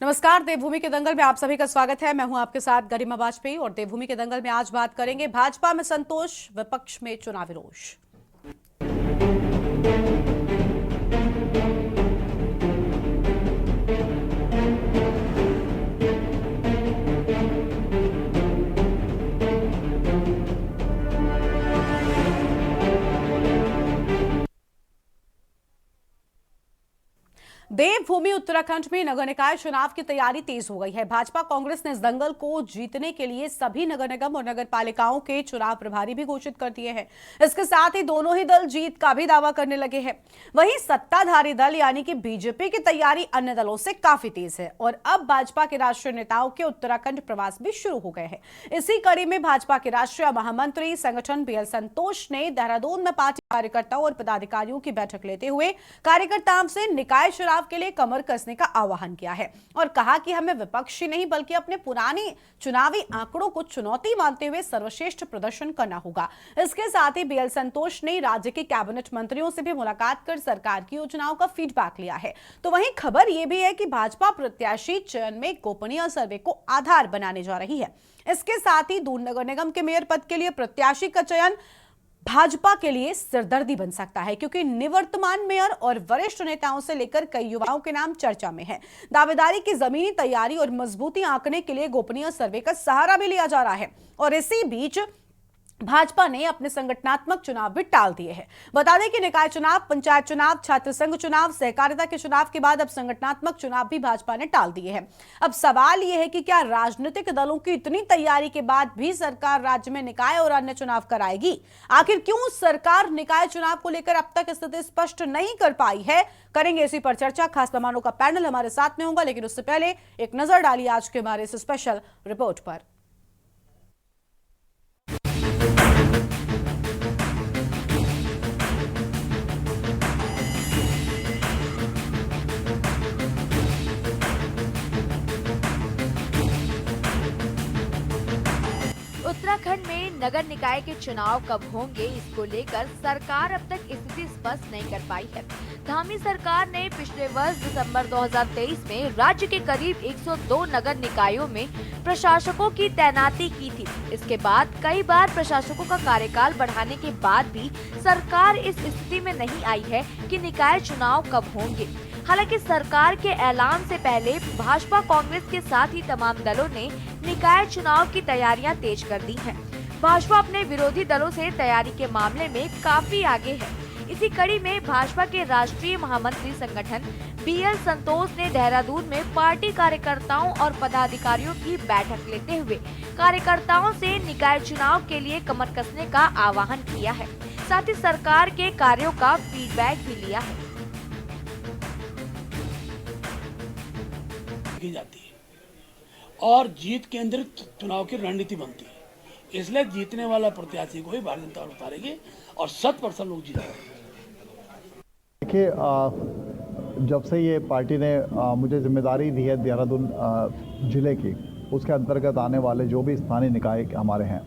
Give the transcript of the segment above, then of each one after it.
नमस्कार। देवभूमि के दंगल में आप सभी का स्वागत है। मैं हूं आपके साथ गरिमा वाजपेयी और देवभूमि के दंगल में आज बात करेंगे भाजपा में संतोष, विपक्ष में चुनावी रोष। देवभूमि उत्तराखंड में नगर निकाय चुनाव की तैयारी तेज हो गई है। भाजपा कांग्रेस ने इस दंगल को जीतने के लिए सभी नगर निगम और नगर पालिकाओं के चुनाव प्रभारी भी घोषित कर दिए हैं। इसके साथ ही दोनों ही दल जीत का भी दावा करने लगे हैं। वहीं सत्ताधारी दल यानी कि बीजेपी की तैयारी अन्य दलों से काफी तेज है और अब भाजपा के राष्ट्रीय नेताओं के उत्तराखंड प्रवास भी शुरू हो गए हैं। इसी कड़ी में भाजपा के राष्ट्रीय महामंत्री संगठन बीएल संतोष ने देहरादून में पार्टी कार्यकर्ताओं और पदाधिकारियों की बैठक लेते हुए कार्यकर्ताओं से निकाय चुनाव के लिए कमर कसने का आह्वान किया है और कहा कि हमें विपक्षी नहीं बल्कि अपने पुराने चुनावी आंकड़ों को चुनौती मानते हुए सर्वश्रेष्ठ प्रदर्शन करना होगा। इसके साथ ही बीएल संतोष ने राज्य के कैबिनेट मंत्रियों से भी मुलाकात कर सरकार की योजनाओं का फीडबैक लिया है। तो वहीं खबर यह भी है कि भाजपा प्रत्याशी चयन में गोपनीय सर्वे को आधार बनाने जा रही है। इसके साथ ही दून नगर निगम के मेयर पद के लिए प्रत्याशी का चयन भाजपा के लिए सिरदर्दी बन सकता है, क्योंकि निवर्तमान मेयर और वरिष्ठ नेताओं से लेकर कई युवाओं के नाम चर्चा में हैं। दावेदारी की जमीनी तैयारी और मजबूती आंकने के लिए गोपनीय सर्वे का सहारा भी लिया जा रहा है और इसी बीच भाजपा ने अपने संगठनात्मक चुनाव भी टाल दिए हैं। बता दें कि निकाय चुनाव, पंचायत चुनाव, छात्र संघ चुनाव, सहकारिता के चुनाव के बाद अब संगठनात्मक चुनाव भी भाजपा ने टाल दिए हैं। अब सवाल यह है कि क्या राजनीतिक दलों की इतनी तैयारी के बाद भी सरकार राज्य में निकाय और अन्य चुनाव कराएगी? आखिर क्यों सरकार निकाय चुनाव को लेकर अब तक स्थिति स्पष्ट नहीं कर पाई है? करेंगे इसी पर चर्चा। खास मेहमानों का पैनल हमारे साथ में होगा, लेकिन उससे पहले एक नजर डालिए आज के हमारे इस स्पेशल रिपोर्ट पर। उत्तराखंड में नगर निकाय के चुनाव कब होंगे, इसको लेकर सरकार अब तक स्थिति स्पष्ट नहीं कर पाई है। धामी सरकार ने पिछले वर्ष दिसंबर 2023 में राज्य के करीब 102 नगर निकायों में प्रशासकों की तैनाती की थी। इसके बाद कई बार प्रशासकों का कार्यकाल बढ़ाने के बाद भी सरकार इस स्थिति में नहीं आई है कि निकाय चुनाव कब होंगे। हालांकि सरकार के ऐलान से पहले भाजपा कांग्रेस के साथ ही तमाम दलों ने निकाय चुनाव की तैयारियां तेज कर दी हैं। भाजपा अपने विरोधी दलों से तैयारी के मामले में काफी आगे है। इसी कड़ी में भाजपा के राष्ट्रीय महामंत्री संगठन बीएल संतोष ने देहरादून में पार्टी कार्यकर्ताओं और पदाधिकारियों की बैठक लेते हुए कार्यकर्ताओं से निकाय चुनाव के लिए कमर कसने का आह्वान किया है। साथ ही सरकार के कार्यों का फीडबैक भी लिया है। की जाती है और जीत केंद्रित चुनाव की रणनीति बनती है, इसलिए जीतने वाला प्रत्याशी को ही भारतीय जनता पार्टी उतारेगी और 100% लोग जीतेंगे। देखिए, जब से ये पार्टी ने मुझे जिम्मेदारी दी है देहरादून जिले की, उसके अंतर्गत आने वाले जो भी स्थानीय निकाय हमारे हैं,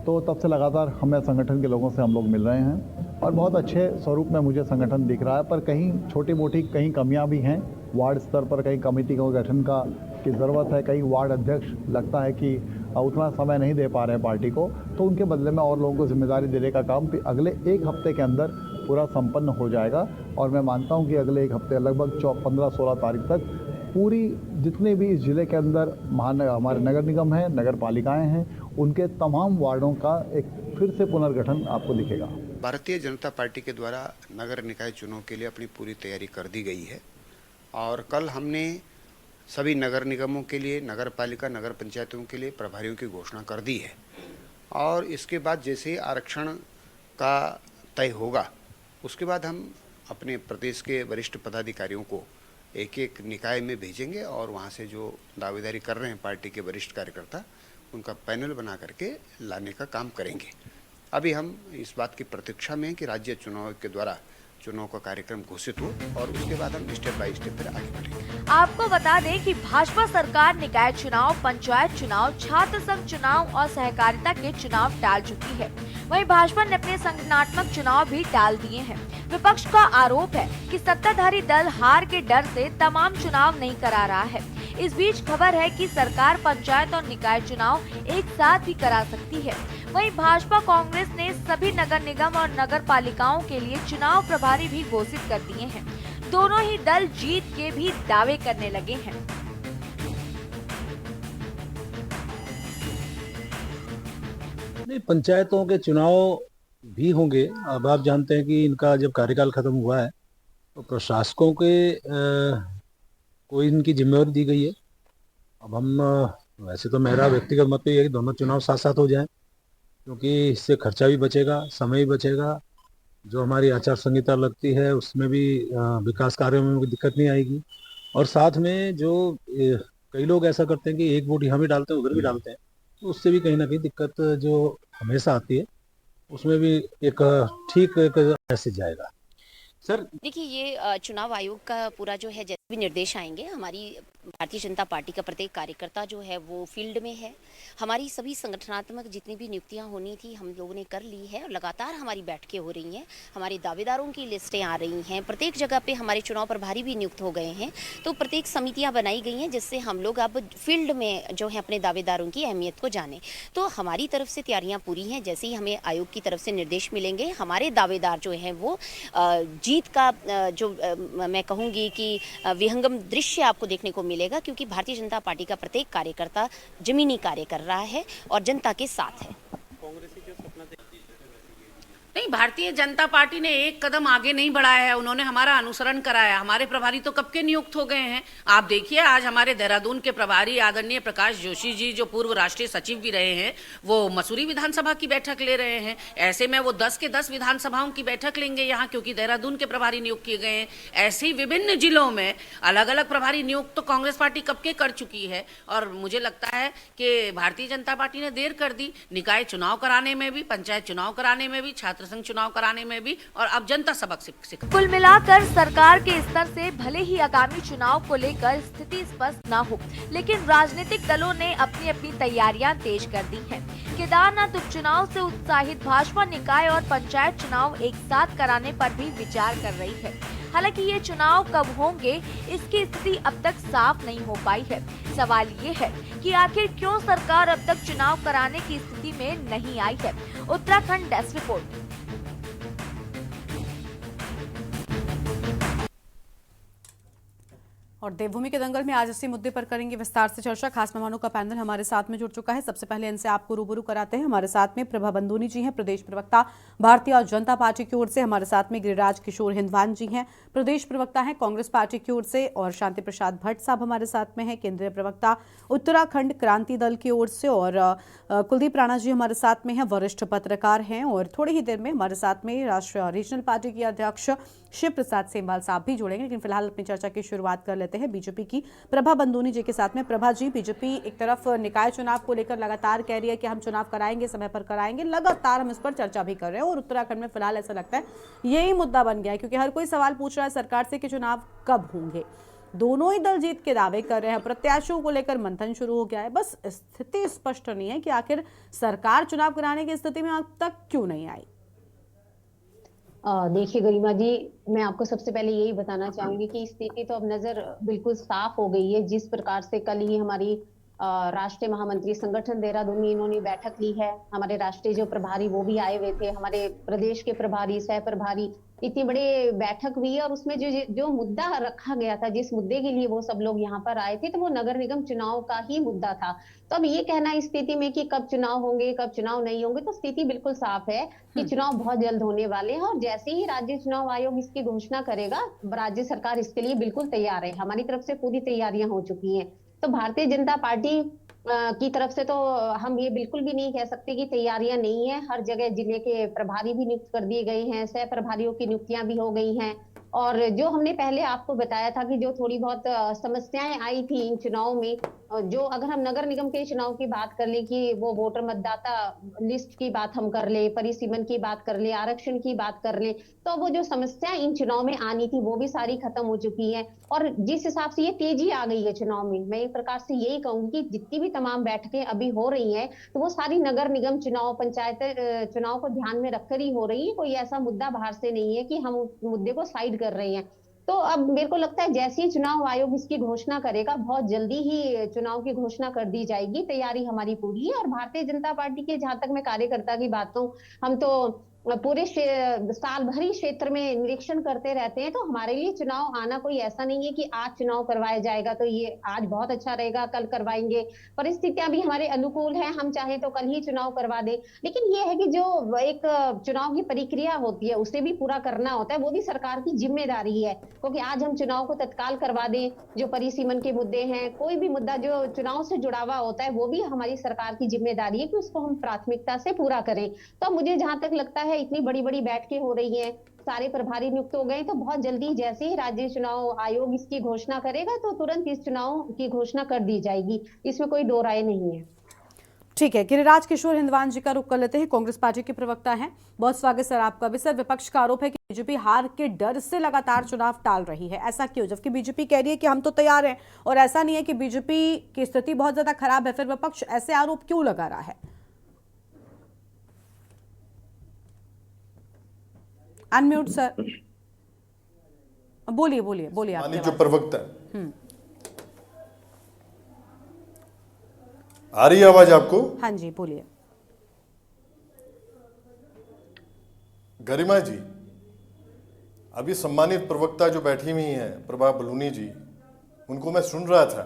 तो तब से लगातार हमें संगठन के लोगों से हम लोग मिल रहे हैं और बहुत अच्छे स्वरूप में मुझे संगठन दिख रहा है। पर कहीं छोटी मोटी कहीं कमियां भी हैं। वार्ड स्तर पर कहीं कमेटी का गठन की ज़रूरत है। कहीं वार्ड अध्यक्ष लगता है कि उतना समय नहीं दे पा रहे हैं पार्टी को, तो उनके बदले में और लोगों को जिम्मेदारी देने का काम अगले एक हफ्ते के अंदर पूरा संपन्न हो जाएगा। और मैं मानता हूं कि अगले एक हफ्ते लगभग 15-16 तारीख तक पूरी जितने भी इस ज़िले के अंदर हमारे नगर निगम हैं, नगर पालिकाएँ हैं, उनके तमाम वार्डों का एक फिर से पुनर्गठन आपको दिखेगा। भारतीय जनता पार्टी के द्वारा नगर निकाय चुनाव के लिए अपनी पूरी तैयारी कर दी गई है और कल हमने सभी नगर निगमों के लिए, नगर पालिका, नगर पंचायतों के लिए प्रभारियों की घोषणा कर दी है और इसके बाद जैसे ही आरक्षण का तय होगा उसके बाद हम अपने प्रदेश के वरिष्ठ पदाधिकारियों को एक एक निकाय में भेजेंगे और वहाँ से जो दावेदारी कर रहे हैं पार्टी के वरिष्ठ कार्यकर्ता, उनका पैनल बना करके लाने का काम करेंगे। अभी हम इस बात की प्रतीक्षा में हैं कि राज्य चुनाव के द्वारा चुनाव का कार्यक्रम घोषित हो और उसके बाद हम स्टेप बाय स्टेप फिर आगे बढ़ेंगे। आपको बता दें कि भाजपा सरकार निकाय चुनाव, पंचायत चुनाव, छात्र संघ चुनाव और सहकारिता के चुनाव टाल चुकी है। वहीं भाजपा ने अपने संगठनात्मक चुनाव भी टाल दिए हैं। विपक्ष का आरोप है कि सत्ताधारी दल हार के डर से तमाम चुनाव नहीं करा रहा है। इस बीच खबर है कि सरकार पंचायत और निकाय चुनाव एक साथ भी करा सकती है। वहीं भाजपा कांग्रेस ने सभी नगर निगम और नगर पालिकाओं के लिए चुनाव प्रभारी भी घोषित कर दिए हैं। दोनों ही दल जीत के भी दावे करने लगे हैं। नहीं, पंचायतों के चुनाव भी होंगे। अब आप जानते हैं कि इनका जब कार्यकाल खत्म हुआ है तो प्रशासकों के को इनकी जिम्मेवारी दी गई है। अब हम वैसे तो मेरा व्यक्तिगत मत तो ये है कि दोनों चुनाव साथ साथ हो जाएं, क्योंकि इससे खर्चा भी बचेगा, समय भी बचेगा। जो हमारी आचार संहिता लगती है उसमें भी विकास कार्यों में कोई दिक्कत नहीं आएगी। और साथ में जो कई लोग ऐसा करते हैं कि एक वोट यहाँ भी डालते हैं उधर भी डालते हैं, तो उससे भी कहीं ना कहीं दिक्कत जो हमेशा आती है उसमें भी एक ठीक एक मैसेज जाएगा। सर देखिए, ये चुनाव आयोग का पूरा जो है जैसे भी निर्देश आएंगे, हमारी भारतीय जनता पार्टी का प्रत्येक कार्यकर्ता जो है वो फील्ड में है। हमारी सभी संगठनात्मक जितनी भी नियुक्तियां होनी थी हम लोगों ने कर ली है और लगातार हमारी बैठकें हो रही हैं। हमारे दावेदारों की लिस्टें आ रही हैं, प्रत्येक जगह पे हमारे चुनाव प्रभारी भी नियुक्त हो गए हैं। तो प्रत्येक समितियाँ बनाई गई हैं जिससे हम लोग अब फील्ड में जो है अपने दावेदारों की अहमियत को जाने। तो हमारी तरफ से तैयारियाँ पूरी हैं। जैसे ही हमें आयोग की तरफ से निर्देश मिलेंगे, हमारे दावेदार जो हैं वो जीत का जो मैं कहूँगी कि विहंगम दृश्य आपको देखने को मिलेगा, क्योंकि भारतीय जनता पार्टी का प्रत्येक कार्यकर्ता जमीनी कार्य कर रहा है और जनता के साथ है। नहीं, भारतीय जनता पार्टी ने एक कदम आगे नहीं बढ़ाया है, उन्होंने हमारा अनुसरण कराया। हमारे प्रभारी तो कब के नियुक्त हो गए हैं। आप देखिए, आज हमारे देहरादून के प्रभारी आदरणीय प्रकाश जोशी जी, जो पूर्व राष्ट्रीय सचिव भी रहे हैं, वो मसूरी विधानसभा की बैठक ले रहे हैं। ऐसे में वो 10 के 10 विधानसभाओं की बैठक लेंगे यहाँ, क्योंकि देहरादून के प्रभारी नियुक्त किए गए हैं। ऐसे ही विभिन्न जिलों में अलग अलग प्रभारी नियुक्त तो कांग्रेस पार्टी कब के कर चुकी है। और मुझे लगता है कि भारतीय जनता पार्टी ने देर कर दी, निकाय चुनाव कराने में भी, पंचायत चुनाव कराने में भी, छात्र संघ चुनाव कराने में भी, और अब जनता सबक सीख। कुल मिलाकर सरकार के स्तर से भले ही आगामी चुनाव को लेकर स्थिति स्पष्ट न हो, लेकिन राजनीतिक दलों ने अपनी अपनी तैयारियां तेज कर दी हैं। केदारनाथ उपचुनाव से उत्साहित भाजपा निकाय और पंचायत चुनाव एक साथ कराने पर भी विचार कर रही है। हालांकि ये चुनाव कब होंगे इसकी स्थिति अब तक साफ नहीं हो पाई है। सवाल ये है कि आखिर क्यों सरकार अब तक चुनाव कराने की स्थिति में नहीं आई है। Uttarakhand desk report. और देवभूमि के दंगल में आज इसी मुद्दे पर करेंगे विस्तार से चर्चा। खास मेहमानों का पैनल हमारे साथ में जुड़ चुका है। सबसे पहले इनसे आपको रूबरू कराते हैं। हमारे साथ में प्रभा बंदूनी जी हैं, प्रदेश प्रवक्ता भारतीय जनता पार्टी की ओर से। हमारे साथ में गिरिराज किशोर हिंदवान जी हैं, प्रदेश प्रवक्ता हैं कांग्रेस पार्टी की ओर से। और शांति प्रसाद भट्ट साहब हमारे साथ में हैं, केंद्रीय प्रवक्ता उत्तराखंड क्रांति दल की ओर से। और कुलदीप राणा जी हमारे साथ में हैं, वरिष्ठ पत्रकार हैं। और थोड़ी ही देर में हमारे साथ में राष्ट्रीय रीजनल पार्टी के अध्यक्ष शिव प्रसाद सेमवाल साहब भी जुड़ेंगे। लेकिन फिलहाल अपनी चर्चा की शुरुआत कर लेते हैं बीजेपी की प्रभा बंदूनी जी के साथ में। प्रभा जी, बीजेपी एक तरफ निकाय चुनाव को लेकर लगातार कह रही है कि हम चुनाव कराएंगे, समय पर कराएंगे, लगातार हम इस पर चर्चा भी कर रहे हैं। और उत्तराखंड में फिलहाल ऐसा लगता है यही मुद्दा बन गया है, क्योंकि हर कोई सवाल पूछ रहा है सरकार से कि चुनाव कब होंगे। दोनों ही दल जीत के दावे कर रहे हैं, प्रत्याशियों को लेकर मंथन शुरू हो गया है। बस स्थिति स्पष्ट नहीं है कि आखिर सरकार चुनाव कराने की स्थिति में अब तक क्यों नहीं आई। देखिए गरिमा जी, मैं आपको सबसे पहले यही बताना चाहूंगी कि स्थिति तो अब नजर बिल्कुल साफ हो गई है। जिस प्रकार से कल ही हमारी राष्ट्रीय महामंत्री संगठन देहरादून में इन्होंने बैठक ली है, हमारे राष्ट्रीय जो प्रभारी वो भी आए हुए थे, हमारे प्रदेश के प्रभारी, सह प्रभारी, इतनी बड़ी बैठक हुई है। और उसमें जो मुद्दा रखा गया था, जिस मुद्दे के लिए वो सब लोग यहाँ पर आए थे, तो वो नगर निगम चुनाव का ही मुद्दा था। तो अब ये कहना इस स्थिति में कि कब चुनाव होंगे, कब चुनाव नहीं होंगे, तो स्थिति बिल्कुल साफ है कि चुनाव बहुत जल्द होने वाले हैं। और जैसे ही राज्य चुनाव आयोग इसकी घोषणा करेगा, राज्य सरकार इसके लिए बिल्कुल तैयार है। हमारी तरफ से पूरी तैयारियां हो चुकी हैं। तो भारतीय जनता पार्टी की तरफ से तो हम ये बिल्कुल भी नहीं कह सकते कि तैयारियां नहीं है। हर जगह जिले के प्रभारी भी नियुक्त कर दिए गए हैं, सह प्रभारियों की नियुक्तियां भी हो गई हैं। और जो हमने पहले आपको बताया था कि जो थोड़ी बहुत समस्याएं आई थी इन चुनाव में, जो अगर हम नगर निगम के चुनाव की बात कर ले कि वो वोटर मतदाता लिस्ट की बात हम कर ले, परिसीमन की बात कर ले, आरक्षण की बात कर ले, तो वो जो समस्या इन चुनाव में आनी थी वो भी सारी खत्म हो चुकी है। और जिस हिसाब से ये तेजी आ गई है चुनाव में, मैं एक प्रकार से यही कहूंगी कि जितनी भी तमाम बैठकें अभी हो रही हैं तो वो सारी नगर निगम चुनाव, पंचायत चुनाव को ध्यान में रखकर ही हो रही है। कोई ऐसा मुद्दा बाहर से नहीं है कि हम उस मुद्दे को साइड कर रहे हैं। तो अब मेरे को लगता है जैसे ही चुनाव आयोग इसकी घोषणा करेगा, बहुत जल्दी ही चुनाव की घोषणा कर दी जाएगी। तैयारी हमारी पूरी है। और भारतीय जनता पार्टी के, जहां तक मैं कार्यकर्ता की बात कहूं, हम तो पूरे साल भर ही क्षेत्र में निरीक्षण करते रहते हैं। तो हमारे लिए चुनाव आना कोई ऐसा नहीं है कि आज चुनाव करवाया जाएगा तो ये आज बहुत अच्छा रहेगा, कल करवाएंगे। परिस्थितियां भी हमारे अनुकूल है, हम चाहे तो कल ही चुनाव करवा दे। लेकिन ये है कि जो एक चुनाव की प्रक्रिया होती है उसे भी पूरा करना होता है, वो भी सरकार की जिम्मेदारी है। क्योंकि आज हम चुनाव को तत्काल करवा दें, जो परिसीमन के मुद्दे हैं, कोई भी मुद्दा जो चुनाव से जुड़ा हुआ होता है, वो भी हमारी सरकार की जिम्मेदारी है कि उसको हम प्राथमिकता से पूरा करें। तो मुझे जहां तक लगता है इतनी बड़ी बड़ी बैठकें हो रही हैं, सारे प्रभारी नियुक्त हो गए, तो बहुत जल्दी जैसे ही राज्य चुनाव आयोग इसकी घोषणा करेगा तो तुरंत इस चुनाव की घोषणा कर दी जाएगी। इसमें कोई दो राय नहीं है। ठीक है, गिरिराज किशोर हिंदवान जी का रुख कर लेते हैं, कांग्रेस पार्टी के प्रवक्ता हैं। बहुत स्वागत सर आपका भी। सर, विपक्ष का आरोप है कि बीजेपी हार के डर से लगातार चुनाव टाल रही है, ऐसा क्यों? जबकि बीजेपी कह रही है कि हम तो तैयार हैं और ऐसा नहीं है कि बीजेपी की स्थिति बहुत ज्यादा खराब है, फिर विपक्ष ऐसे आरोप क्यों लगा रहा है? अनम्यूट सर, बोलिए बोलिए बोलिए। आप जो प्रवक्ता आ रही है आवाज आपको? हाँ जी, बोलिए। गरिमा जी, अभी सम्मानित प्रवक्ता जो बैठी हुई हैं प्रभा बलूनी जी, उनको मैं सुन रहा था।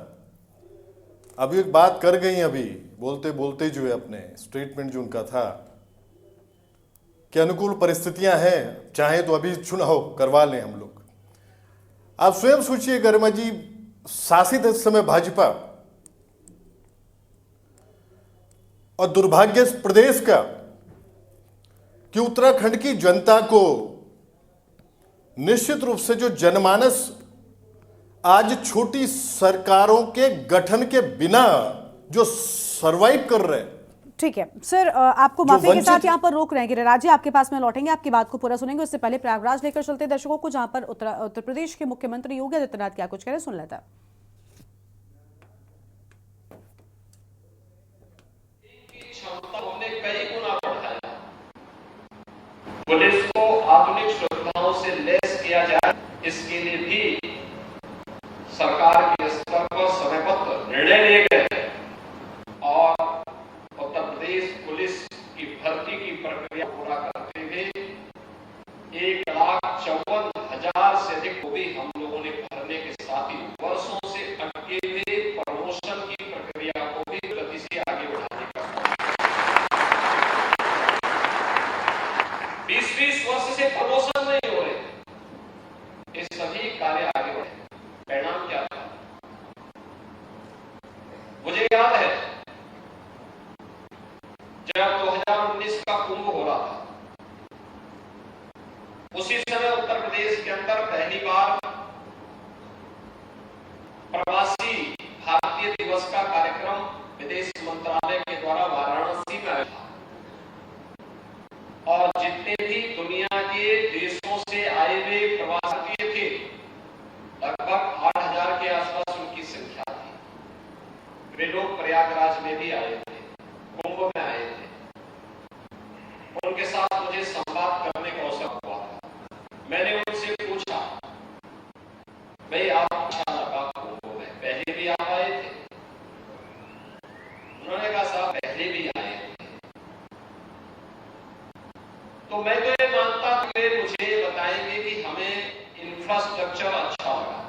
अभी एक बात कर गई, अभी बोलते बोलते जो है अपने स्टेटमेंट जो उनका था कि अनुकूल परिस्थितियां हैं, चाहे तो अभी चुनाव करवा लें हम लोग। आप स्वयं सोचिए गरिमा जी, शासित इस समय भाजपा, और दुर्भाग्य इस प्रदेश का कि उत्तराखंड की जनता को निश्चित रूप से जो जनमानस आज छोटी सरकारों के गठन के बिना जो सरवाइव कर रहे हैं। ठीक है सर, आपको माफी के साथ यहाँ पर रोक रहे हैं। गिरिराज जी, आपके पास में लौटेंगे, आपकी बात को पूरा सुनेंगे। उससे पहले प्रयागराज लेकर चलते दर्शकों को, जहां पर उत्तर प्रदेश के मुख्यमंत्री योगी आदित्यनाथ क्या कुछ कह रहे हैं, सुन लेता है। पुलिस को आधुनिक सुविधाओं से लैस किया जाए, इसके लिए भी सरकार के स्तर पर समयबद्ध निर्णय लिए गए और उत्तर प्रदेश पुलिस की भर्ती की प्रक्रिया पूरा करते हुए 1,54,000 से अधिक को भी हम लोगों ने भरने के साथ ही वर्षों से अटके हुए प्रमोशन की प्रक्रिया को भी गति से आगे बढ़ाने का 20-20 वर्ष से प्रमोशन नहीं हो रहे, ये सभी कार्य आगे बढ़े। परिणाम क्या था? मुझे याद है जब 2019 का कुंभ हो रहा था, उसी समय उत्तर प्रदेश के अंदर पहली बार प्रवासी भारतीय दिवस का कार्यक्रम विदेश मंत्रालय के द्वारा वाराणसी में आया था और जितने भी दुनिया के देशों से आए हुए प्रवासी थे, लगभग 8,000 के आसपास उनकी संख्या थी। वे लोग प्रयागराज में भी आए थे, कुंभ में आए थे। उनके साथ मुझे संवाद करने का अवसर हुआ था। मैंने उनसे पूछा, भाई आप अच्छा लगा कुंभ में? पहले भी आप आए थे? उन्होंने कहा साहब पहले भी आए थे। तो मैं तो ये मानता था कि मुझे बताएंगे कि हमें इंफ्रास्ट्रक्चर अच्छा लगा,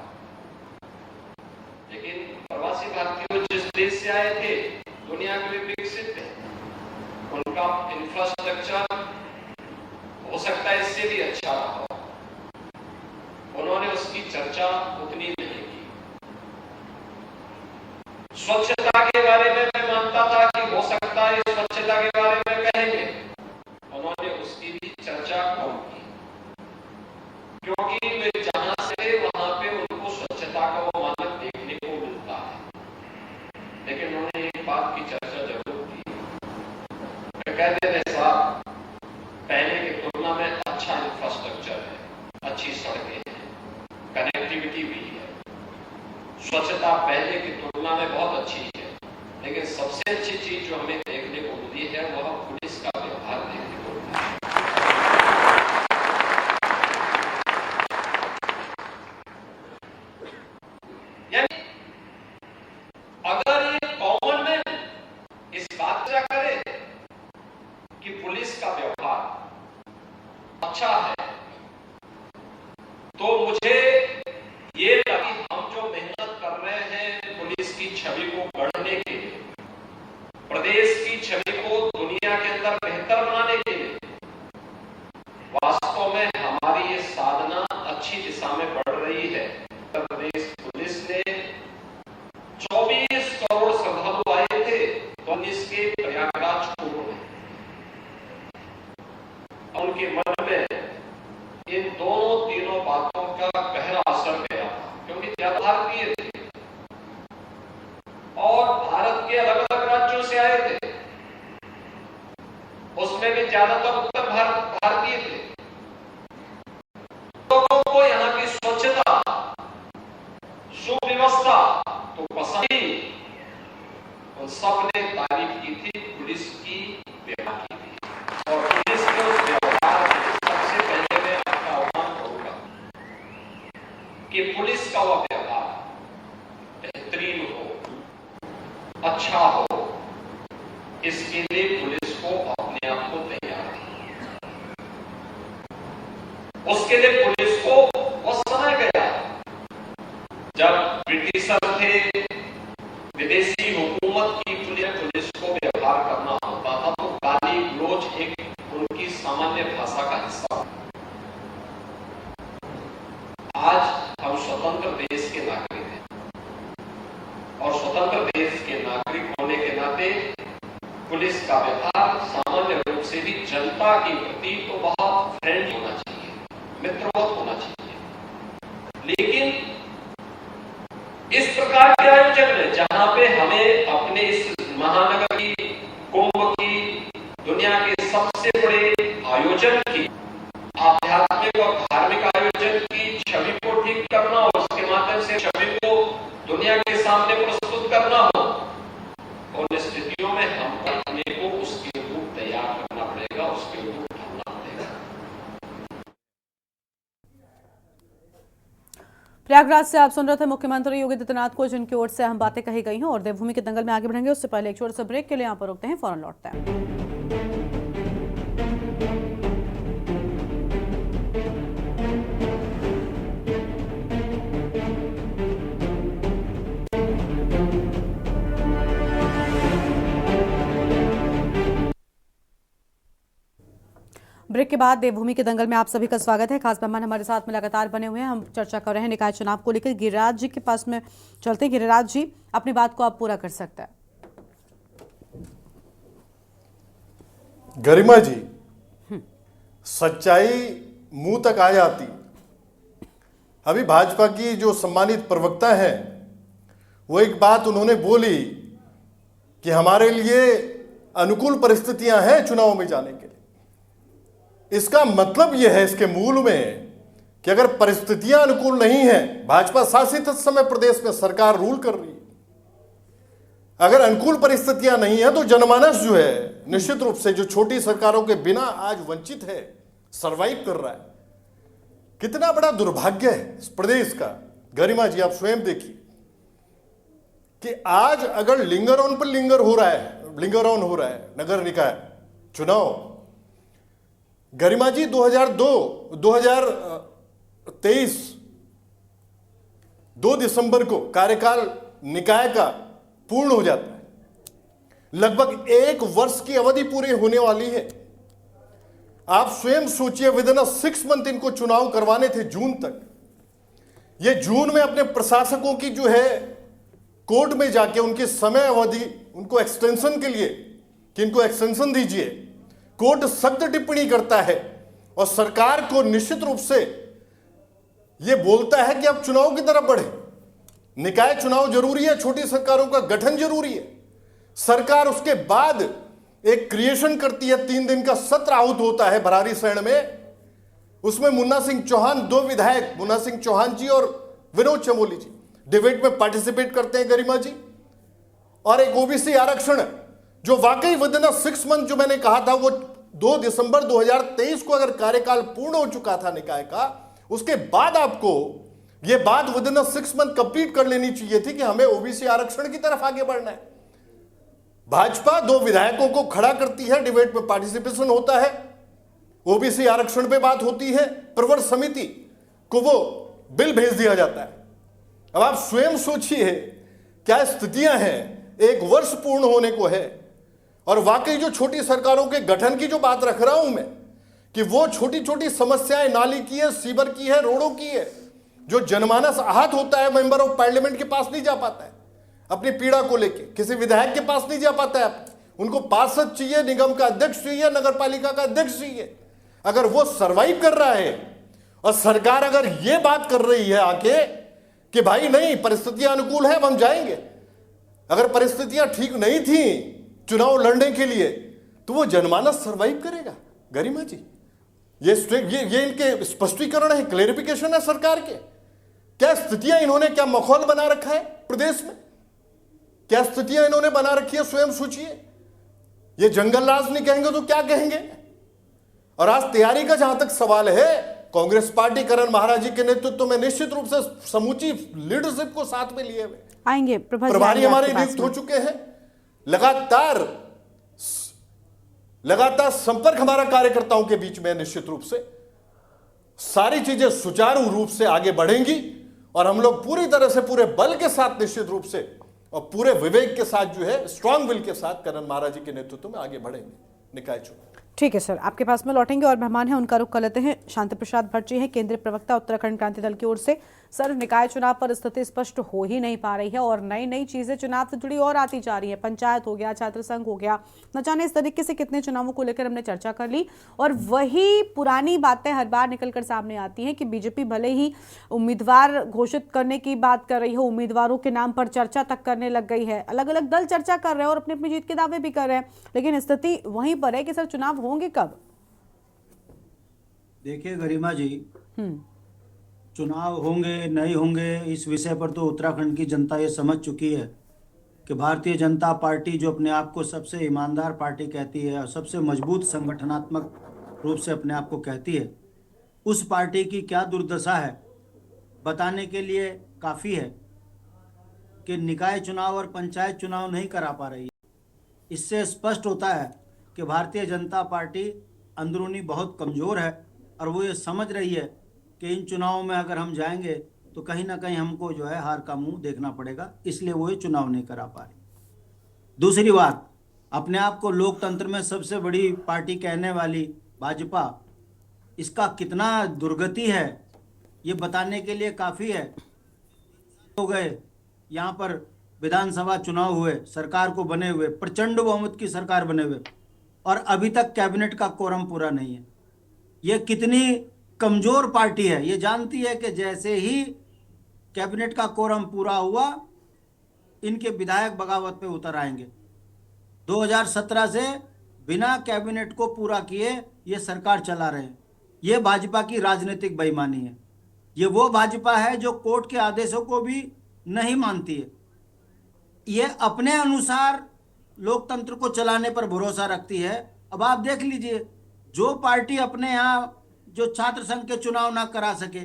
लेकिन प्रवासी भारतीय जिस देश से आए थे, दुनिया के लिए विकसित थे, उनका इंफ्रास्ट्रक्चर हो सकता है इससे भी अच्छा रहा हो। उन्होंने उसकी चर्चा उतनी नहीं की। स्वच्छता के बारे में मैं मानता था कि हो सकता है स्वच्छता के बारे में कहेंगे, उन्होंने उसकी भी चर्चा कम की, क्योंकि वे जहां से वहां पे उनको स्वच्छता का वो मानक देखने को मिलता है। बात की चर्चा जरूर की। मैं कह देने साहब, पहले की तुलना में अच्छा इंफ्रास्ट्रक्चर है, अच्छी सड़कें हैं, कनेक्टिविटी भी है, स्वच्छता पहले की तुलना में बहुत अच्छी है। लेकिन सबसे अच्छी चीज जो हमें देखने को मिली है वह पुलिस का व्यवहार देखने को मिला है। यानी अगर ये कॉमन मैन इस बात से करे कि पुलिस का व्यवहार अच्छा है, तो मुझे ये लगा कि हम जो मेहनत कर रहे हैं पुलिस की छवि को गढ़ने के लिए, प्रदेश की छवि को दुनिया के अंदर बेहतर बनाने के लिए, वास्तव में हमारी ये साधना अच्छी दिशा में बढ़ रही है। उत्तर प्रदेश पुलिस ने 24 करोड़ श्रद्धालु आए थे तो इसके प्रयागराज कुंभ में उनके मन में इन तीनों बातों का गहरा असर गया था, क्योंकि ज्यादा भारतीय थे और भारत के अलग अलग राज्यों से आए थे, उसमें भी ज्यादातर उत्तर भारतीय थे। लोगों को यहाँ की स्वच्छता, सुव्यवस्था तो पसंद ही, उन सब ने तारीफ की थी पुलिस की व्यवहार की थी। और पुलिस के उस व्यवहार सबसे पहले मैं आपका आह्वान करूंगा कि पुलिस का वह व्यवहार बेहतरीन हो, अच्छा हो, इसके लिए पुलिस को अपने आप को तैयार है। उसके लिए पुलिस को वो समय गया जब ब्रिटिशर थे, विदेशी हुकूमत की पुलिस को व्यवहार करना होता था तो गाली गलौज एक उनकी सामान्य भाषा का हिस्सा। आज हम स्वतंत्र देश के नागरिक हैं और स्वतंत्र देश के नागरिक होने के नाते पुलिस का व्यवहार सामान्य रूप से भी जनता के प्रति तो बहुत फ्रेंडली होना चाहिए, मित्रवत होना चाहिए। लेकिन इस प्रकार के आयोजन में जहां पे हमें अपने इस महानगर की, कुंभ की, दुनिया के सबसे बड़े आयोजन की, आध्यात्मिक और धार्मिक आयोजन की छवि को ठीक करना और उसके माध्यम से छवि को दुनिया के सामने प्रस्तुत करना हो, उन स्थितियों में हम अपने को उसके रूप तैयार करना पड़ेगा, उसके रूप ढालना पड़ेगा। प्रयागराज से आप सुन रहे थे मुख्यमंत्री योगी आदित्यनाथ को, जिनकी ओर से हम बातें कही गई हैं। और देवभूमि के दंगल में आगे बढ़ेंगे उससे पहले एक छोटे से ब्रेक के लिए यहाँ पर रुकते हैं, फौरन लौटते हैं। ब्रेक के बाद देवभूमि के दंगल में आप सभी का स्वागत है। खास मेहमान हमारे साथ में लगातार बने हुए हैं। हम चर्चा कर रहे हैं निकाय चुनाव को लेकर। गिरिराज जी के पास में चलते हैं। गिरिराज जी, अपनी बात को आप पूरा कर सकते हैं। गरिमा जी, सच्चाई मुंह तक आ जाती। अभी भाजपा की जो सम्मानित प्रवक्ता है वो एक बात उन्होंने बोली कि हमारे लिए अनुकूल परिस्थितियां हैं चुनाव में जाने के लिए। इसका मतलब यह है इसके मूल में कि अगर परिस्थितियां अनुकूल नहीं हैं, भाजपा शासित इस समय प्रदेश में सरकार रूल कर रही है, अगर अनुकूल परिस्थितियां नहीं है तो जनमानस जो है निश्चित रूप से जो छोटी सरकारों के बिना आज वंचित है, सरवाइव कर रहा है। कितना बड़ा दुर्भाग्य है इस प्रदेश का। गरिमा जी, आप स्वयं देखिए कि आज अगर लिंगर ऑन पर लिंगर हो रहा है नगर निकाय चुनाव। गरिमा जी, 2023 2 दिसंबर को कार्यकाल निकाय का पूर्ण हो जाता है। लगभग 1 वर्ष की अवधि पूरी होने वाली है। आप स्वयं सोचिए, विद इन 6 मंथ इनको चुनाव करवाने थे जून तक। ये जून में अपने प्रशासकों की जो है कोर्ट में जाके उनकी समय अवधि, उनको एक्सटेंशन के लिए कि इनको एक्सटेंशन दीजिए, कोर्ट सख्त टिप्पणी करता है और सरकार को निश्चित रूप से यह बोलता है कि अब चुनाव की तरफ बढ़े। निकाय चुनाव जरूरी है, छोटी सरकारों का गठन जरूरी है। सरकार उसके बाद एक क्रिएशन करती है, 3 दिन का सत्र आहूत होता है भरारी शहर में। उसमें मुन्ना सिंह चौहान, 2 विधायक मुन्ना सिंह चौहान जी और विनोद चमोली जी डिबेट में पार्टिसिपेट करते हैं, गरिमा जी। और एक ओबीसी आरक्षण जो वाकई विद इन 6 मंथ, जो मैंने कहा था, वो 2 दिसंबर 2023 को अगर कार्यकाल पूर्ण हो चुका था निकाय का, उसके बाद आपको ये बात विद इन 6 मंथ कंप्लीट कर लेनी चाहिए थी कि हमें ओबीसी आरक्षण की तरफ आगे बढ़ना है। भाजपा 2 विधायकों को खड़ा करती है, डिबेट में पार्टिसिपेशन होता है, ओबीसी आरक्षण पे बात होती है, प्रवर समिति को वो बिल भेज दिया जाता है। अब आप स्वयं सोचिए क्या स्थितियां हैं, 1 वर्ष पूर्ण होने को है। और वाकई जो छोटी सरकारों के गठन की जो बात रख रहा हूं मैं, कि वो छोटी छोटी समस्याएं, नाली की है, सीवर की है, रोडों की है, जो जनमानस आहत होता है, मेंबर ऑफ पार्लियामेंट के पास नहीं जा पाता है अपनी पीड़ा को लेके, किसी विधायक के पास नहीं जा पाता है। उनको पार्षद चाहिए, निगम का अध्यक्ष चाहिए, नगर पालिका का अध्यक्ष चाहिए। अगर वो सरवाइव कर रहा है और सरकार अगर ये बात कर रही है आके कि भाई नहीं, परिस्थितियां अनुकूल है, हम जाएंगे, अगर परिस्थितियां ठीक नहीं थी चुनाव लड़ने के लिए, तो वो जनमानस सरवाइव करेगा। गरिमा जी, ये इनके स्पष्टीकरण है, क्लेरिफिकेशन है सरकार के। क्या स्थितियां इन्होंने, क्या माहौल बना रखा है प्रदेश में, क्या स्थितियां इन्होंने बना रखी है, स्वयं सोचिए। ये जंगल राज नहीं कहेंगे तो क्या कहेंगे। और आज तैयारी का जहां तक सवाल है, कांग्रेस पार्टी करण महाराज जी के नेतृत्व में निश्चित रूप से समूची लीडरशिप को साथ में लिए हुए आएंगे। प्रभारी हमारे नियुक्त हो चुके हैं। लगातार संपर्क हमारा कार्यकर्ताओं के बीच में, निश्चित रूप से सारी चीजें सुचारू रूप से आगे बढ़ेंगी और हम लोग पूरी तरह से, पूरे बल के साथ, निश्चित रूप से और पूरे विवेक के साथ, जो है स्ट्रांग विल के साथ करण महाराज जी के नेतृत्व में आगे बढ़ेंगे निकाय चुनाव। ठीक है सर, आपके पास में लौटेंगे और मेहमान हैं उनका रुख कर लेते हैं। शांति प्रसाद भट्ट जी हैं, केंद्रीय प्रवक्ता उत्तराखंड क्रांति दल की ओर से। सर, निकाय चुनाव पर स्थिति स्पष्ट हो ही नहीं पा रही है और नई नई चीजें चुनाव से जुड़ी और आती जा रही है। पंचायत हो गया, छात्र संघ हो गया, न जाने इस तरीके से कितने चुनावों को लेकर हमने चर्चा कर ली और वही पुरानी बातें हर बार निकलकर सामने आती हैं कि बीजेपी भले ही उम्मीदवार घोषित करने की बात कर रही है, उम्मीदवारों के नाम पर चर्चा तक करने लग गई है, अलग अलग दल चर्चा कर रहे हैं और अपनी अपनी जीत के दावे भी कर रहे हैं, लेकिन स्थिति वहीं पर है कि सर चुनाव होंगे कब? देखिए गरिमा जी, चुनाव होंगे नहीं होंगे इस विषय पर तो उत्तराखंड की जनता ये समझ चुकी है कि भारतीय जनता पार्टी, जो अपने आप को सबसे ईमानदार पार्टी कहती है और सबसे मजबूत संगठनात्मक रूप से अपने आप को कहती है, उस पार्टी की क्या दुर्दशा है बताने के लिए काफ़ी है कि निकाय चुनाव और पंचायत चुनाव नहीं करा पा रही है। इससे स्पष्ट होता है कि भारतीय जनता पार्टी अंदरूनी बहुत कमज़ोर है और वो ये समझ रही है कि इन चुनावों में अगर हम जाएंगे तो कहीं ना कहीं हमको जो है हार का मुंह देखना पड़ेगा, इसलिए वो ये चुनाव नहीं करा पा रही। दूसरी बात, अपने आप को लोकतंत्र में सबसे बड़ी पार्टी कहने वाली भाजपा, इसका कितना दुर्गति है ये बताने के लिए काफ़ी है। हो गए यहाँ पर विधानसभा चुनाव हुए, सरकार को बने हुए, प्रचंड बहुमत की सरकार बने हुए और अभी तक कैबिनेट का कोरम पूरा नहीं है। ये कितनी कमजोर पार्टी है, ये जानती है कि जैसे ही कैबिनेट का कोरम पूरा हुआ इनके विधायक बगावत पे उतर आएंगे। 2017 से बिना कैबिनेट को पूरा किए ये सरकार चला रहे हैं। ये भाजपा की राजनीतिक बेईमानी है। ये वो भाजपा है जो कोर्ट के आदेशों को भी नहीं मानती है। ये अपने अनुसार लोकतंत्र को चलाने पर भरोसा रखती है। अब आप देख लीजिए, जो पार्टी अपने यहाँ जो छात्र संघ के चुनाव ना करा सके,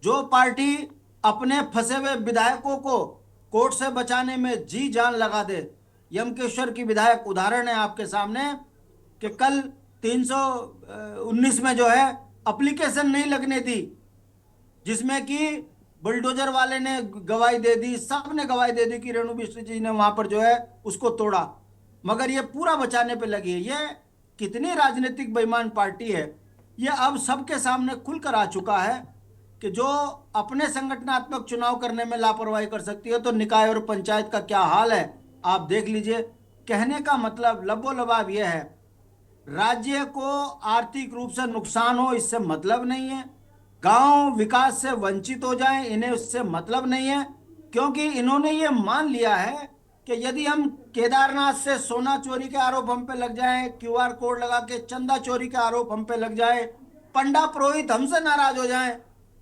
जो पार्टी अपने फंसे हुए विधायकों को कोर्ट से बचाने में जी जान लगा दे, यमकेश्वर की विधायक उदाहरण है आपके सामने कि कल 319 में जो है एप्लीकेशन नहीं लगने दी, जिसमें कि बुलडोजर वाले ने गवाही दे दी, सब ने गवाही दे दी कि रेणु मिश्र जी ने वहां पर जो है उसको तोड़ा, मगर ये पूरा बचाने पे लगी है। ये कितनी राजनीतिक बेईमान पार्टी है, ये अब सबके सामने खुलकर आ चुका है कि जो अपने संगठनात्मक चुनाव करने में लापरवाही कर सकती है तो निकाय और पंचायत का क्या हाल है आप देख लीजिए। कहने का मतलब लबोलबाब यह है, राज्य को आर्थिक रूप से नुकसान हो इससे मतलब नहीं है, गांव विकास से वंचित हो जाएं इन्हें उससे मतलब नहीं है, क्योंकि इन्होंने ये मान लिया है कि यदि हम केदारनाथ से सोना चोरी के आरोप हम पे लग जाए, क्यूआर कोड लगा के चंदा चोरी के आरोप हम पे लग जाए, पंडा पुरोहित हमसे नाराज हो जाएं,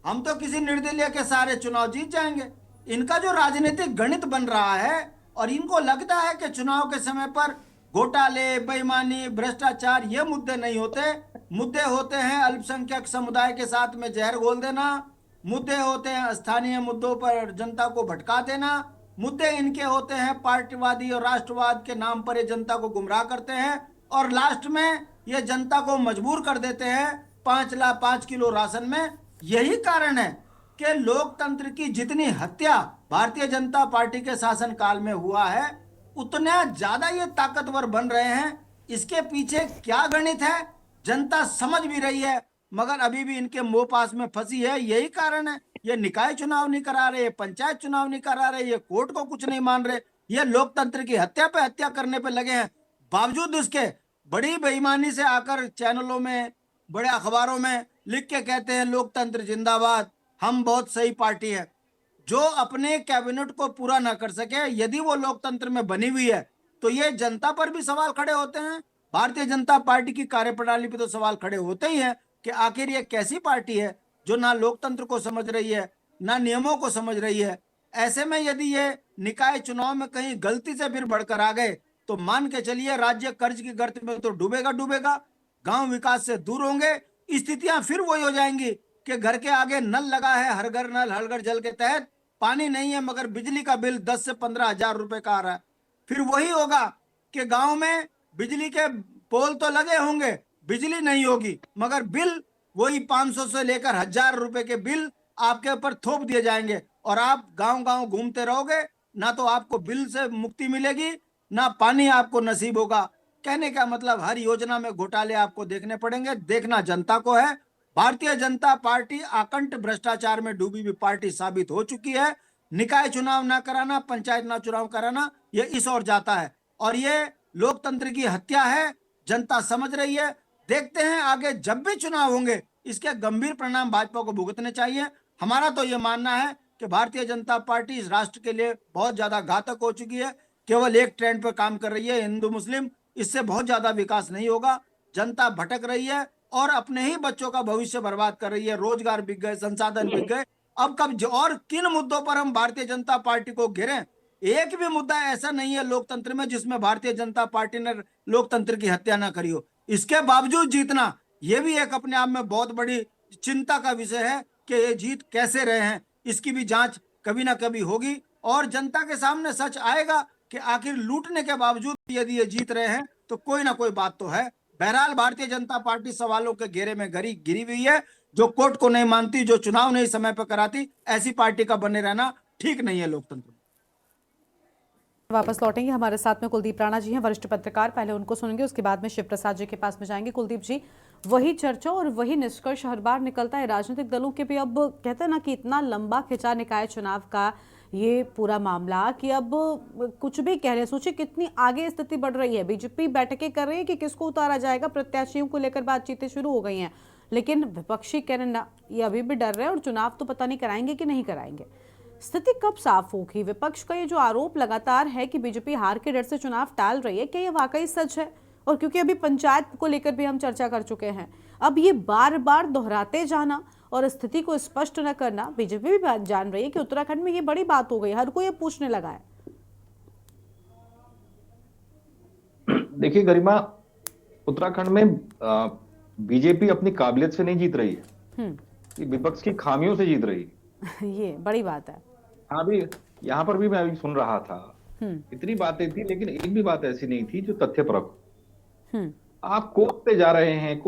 हम तो किसी निर्दलीय के सारे चुनाव जीत जाएंगे। इनका जो राजनीतिक गणित बन रहा है और इनको लगता है कि चुनाव के समय पर घोटाले, बेईमानी, भ्रष्टाचार ये मुद्दे नहीं होते। मुद्दे होते हैं अल्पसंख्यक समुदाय के साथ में जहर घोल देना, मुद्दे होते हैं स्थानीय मुद्दों पर जनता को भटका देना, मुद्दे इनके होते हैं पार्टीवादी और राष्ट्रवाद के नाम पर ये जनता को गुमराह करते हैं और लास्ट में ये जनता को मजबूर कर देते हैं 5 किलो राशन में। यही कारण है कि लोकतंत्र की जितनी हत्या भारतीय जनता पार्टी के शासनकाल में हुआ है उतना ज्यादा ये ताकतवर बन रहे हैं। इसके पीछे क्या गणित है जनता समझ भी रही है, मगर अभी भी इनके मोह पास में फंसी है। यही कारण है ये निकाय चुनाव नहीं करा रहे, पंचायत चुनाव नहीं करा रहे, ये कोर्ट को कुछ नहीं मान रहे, ये लोकतंत्र की हत्या पे हत्या करने पे लगे हैं। बावजूद इसके बड़ी बेईमानी से आकर चैनलों में, बड़े अखबारों में लिख के कहते हैं लोकतंत्र जिंदाबाद, हम बहुत सही पार्टी है। जो अपने कैबिनेट को पूरा ना कर सके, यदि वो लोकतंत्र में बनी हुई है तो ये जनता पर भी सवाल खड़े होते हैं। भारतीय जनता पार्टी की कार्यप्रणाली पे तो सवाल खड़े होते ही हैं कि आखिर ये कैसी पार्टी है जो ना लोकतंत्र को समझ रही है, ना नियमों को समझ रही है। ऐसे में यदि ये निकाय चुनाव में कहीं गलती से फिर बढ़कर आ गए तो मान के चलिए राज्य कर्ज की गर्त में तो डूबेगा, गांव विकास से दूर होंगे। स्थितियां फिर वही हो जाएंगी कि घर के आगे नल लगा है, हर घर नल हर घर जल के तहत पानी नहीं है, मगर बिजली का बिल 10 से 15 हजार रुपए का आ रहा है। फिर वही होगा कि गांव में बिजली के पोल तो लगे होंगे, बिजली नहीं होगी, मगर बिल वही 500 से लेकर 1000 रुपए के बिल आपके ऊपर थोप दिए जाएंगे और आप गांव गांव घूमते रहोगे। ना तो आपको बिल से मुक्ति मिलेगी, ना पानी आपको नसीब होगा। कहने का मतलब हर योजना में घोटाले आपको देखने पड़ेंगे। देखना जनता को है। भारतीय जनता पार्टी आकंठ भ्रष्टाचार में डूबी हुई पार्टी साबित हो चुकी है। निकाय चुनाव ना कराना, पंचायत ना चुनाव कराना, ये इस ओर जाता है और ये लोकतंत्र की हत्या है। जनता समझ रही है। देखते हैं आगे जब भी चुनाव होंगे इसके गंभीर परिणाम भाजपा को भुगतने चाहिए। हमारा तो ये मानना है कि भारतीय जनता पार्टी इस राष्ट्र के लिए बहुत ज्यादा घातक हो चुकी है। केवल एक ट्रेंड पर काम कर रही है, हिंदू मुस्लिम। इससे बहुत ज्यादा विकास नहीं होगा। जनता भटक रही है और अपने ही बच्चों का भविष्य बर्बाद कर रही है। रोजगार बिक गए, संसाधन बिक गए। अब कब और किन मुद्दों पर हम भारतीय जनता पार्टी को घेरें? एक भी मुद्दा ऐसा नहीं है लोकतंत्र में जिसमें भारतीय जनता पार्टी ने लोकतंत्र की हत्या ना करी हो। इसके बावजूद जीतना ये भी एक अपने आप में बहुत बड़ी चिंता का विषय है कि ये जीत कैसे रहे हैं। इसकी भी जांच कभी ना कभी होगी और जनता के सामने सच आएगा कि आखिर लूटने के बावजूद यदि ये जीत रहे हैं तो कोई ना कोई बात तो है। बहरहाल भारतीय जनता पार्टी सवालों के घेरे में गिरी हुई है। जो कोर्ट को नहीं मानती, जो चुनाव नहीं समय पर कराती, ऐसी पार्टी का बने रहना ठीक नहीं है लोकतंत्र। वापस लौटेंगे। हमारे साथ में कुलदीप राणा जी हैं, वरिष्ठ पत्रकार। पहले उनको सुनेंगे, उसके बाद में शिव प्रसाद जी के पास में जाएंगे। कुलदीप जी, वही चर्चा और वही निष्कर्ष हर बार निकलता है राजनीतिक दलों के भी। अब कहते हैं ना कि इतना लंबा खिंचा निकाय चुनाव का ये पूरा मामला कि अब कुछ भी कह रहे हैं। सोचिए कितनी आगे स्थिति बढ़ रही है। बीजेपी बैठकें कर रही है कि किसको उतारा जाएगा, प्रत्याशियों को लेकर बातचीतें शुरू हो गई हैं, लेकिन विपक्षी कह रहे ना, ये अभी भी डर रहे हैं और चुनाव तो पता नहीं कराएंगे कि नहीं कराएंगे। स्थिति कब साफ होगी? विपक्ष का ये जो आरोप लगातार है कि बीजेपी हार के डर से चुनाव टाल रही है, क्या ये वाकई सच है? और क्योंकि अभी पंचायत को लेकर भी हम चर्चा कर चुके हैं, अब ये बार बार दोहराते जाना और स्थिति को स्पष्ट न करना, बीजेपी भी जान रही है कि उत्तराखंड में ये बड़ी बात हो गई, हर कोई ये पूछने लगा है। देखिए गरिमा, उत्तराखंड में बीजेपी अपनी काबिलियत से नहीं जीत रही है, ये विपक्ष की खामियों से जीत रही है। ये बड़ी बात है। हाँ, भी यहाँ पर भी मैं अभी सुन रहा था, इतनी बातें थी लेकिन एक भी बात ऐसी नहीं थी जो तथ्यपरक। आप कोसते जा रहे हैं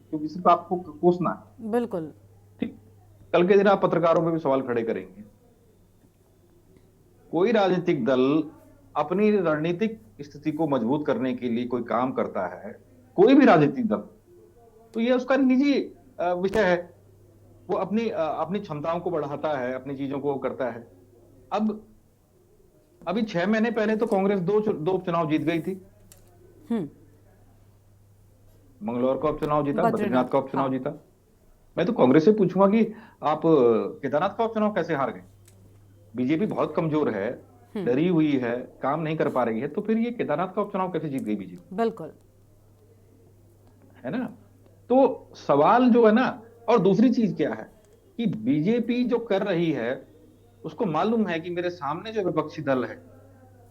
क्योंकि सिर्फ आपको कोसना है। बिल्कुल ठीक। कल के दिन आप पत्रकारों में भी सवाल खड़े करेंगे। कोई राजनीतिक दल अपनी रणनीतिक स्थिति को मजबूत करने के लिए कोई काम करता है, कोई भी राजनीतिक दल, तो ये उसका निजी विषय है। वो अपनी क्षमताओं को बढ़ाता है, अपनी चीजों को करता है। अब अभी 6 महीने पहले तो कांग्रेस दो उपचुनाव जीत गई थी। मंगलौर का उपचुनाव जीता, बद्रीनाथ का उपचुनाव जीता। मैं तो कांग्रेस से पूछूंगा कि आप केदारनाथ का उपचुनाव कैसे हार गए? बीजेपी बहुत कमजोर है, डरी हुई है, काम नहीं कर पा रही है, तो फिर ये केदारनाथ का उपचुनाव कैसे जीत गई बीजेपी? बिल्कुल, है ना? तो सवाल जो है ना, और दूसरी चीज क्या है कि बीजेपी जो कर रही है उसको मालूम है कि मेरे सामने जो विपक्षी दल है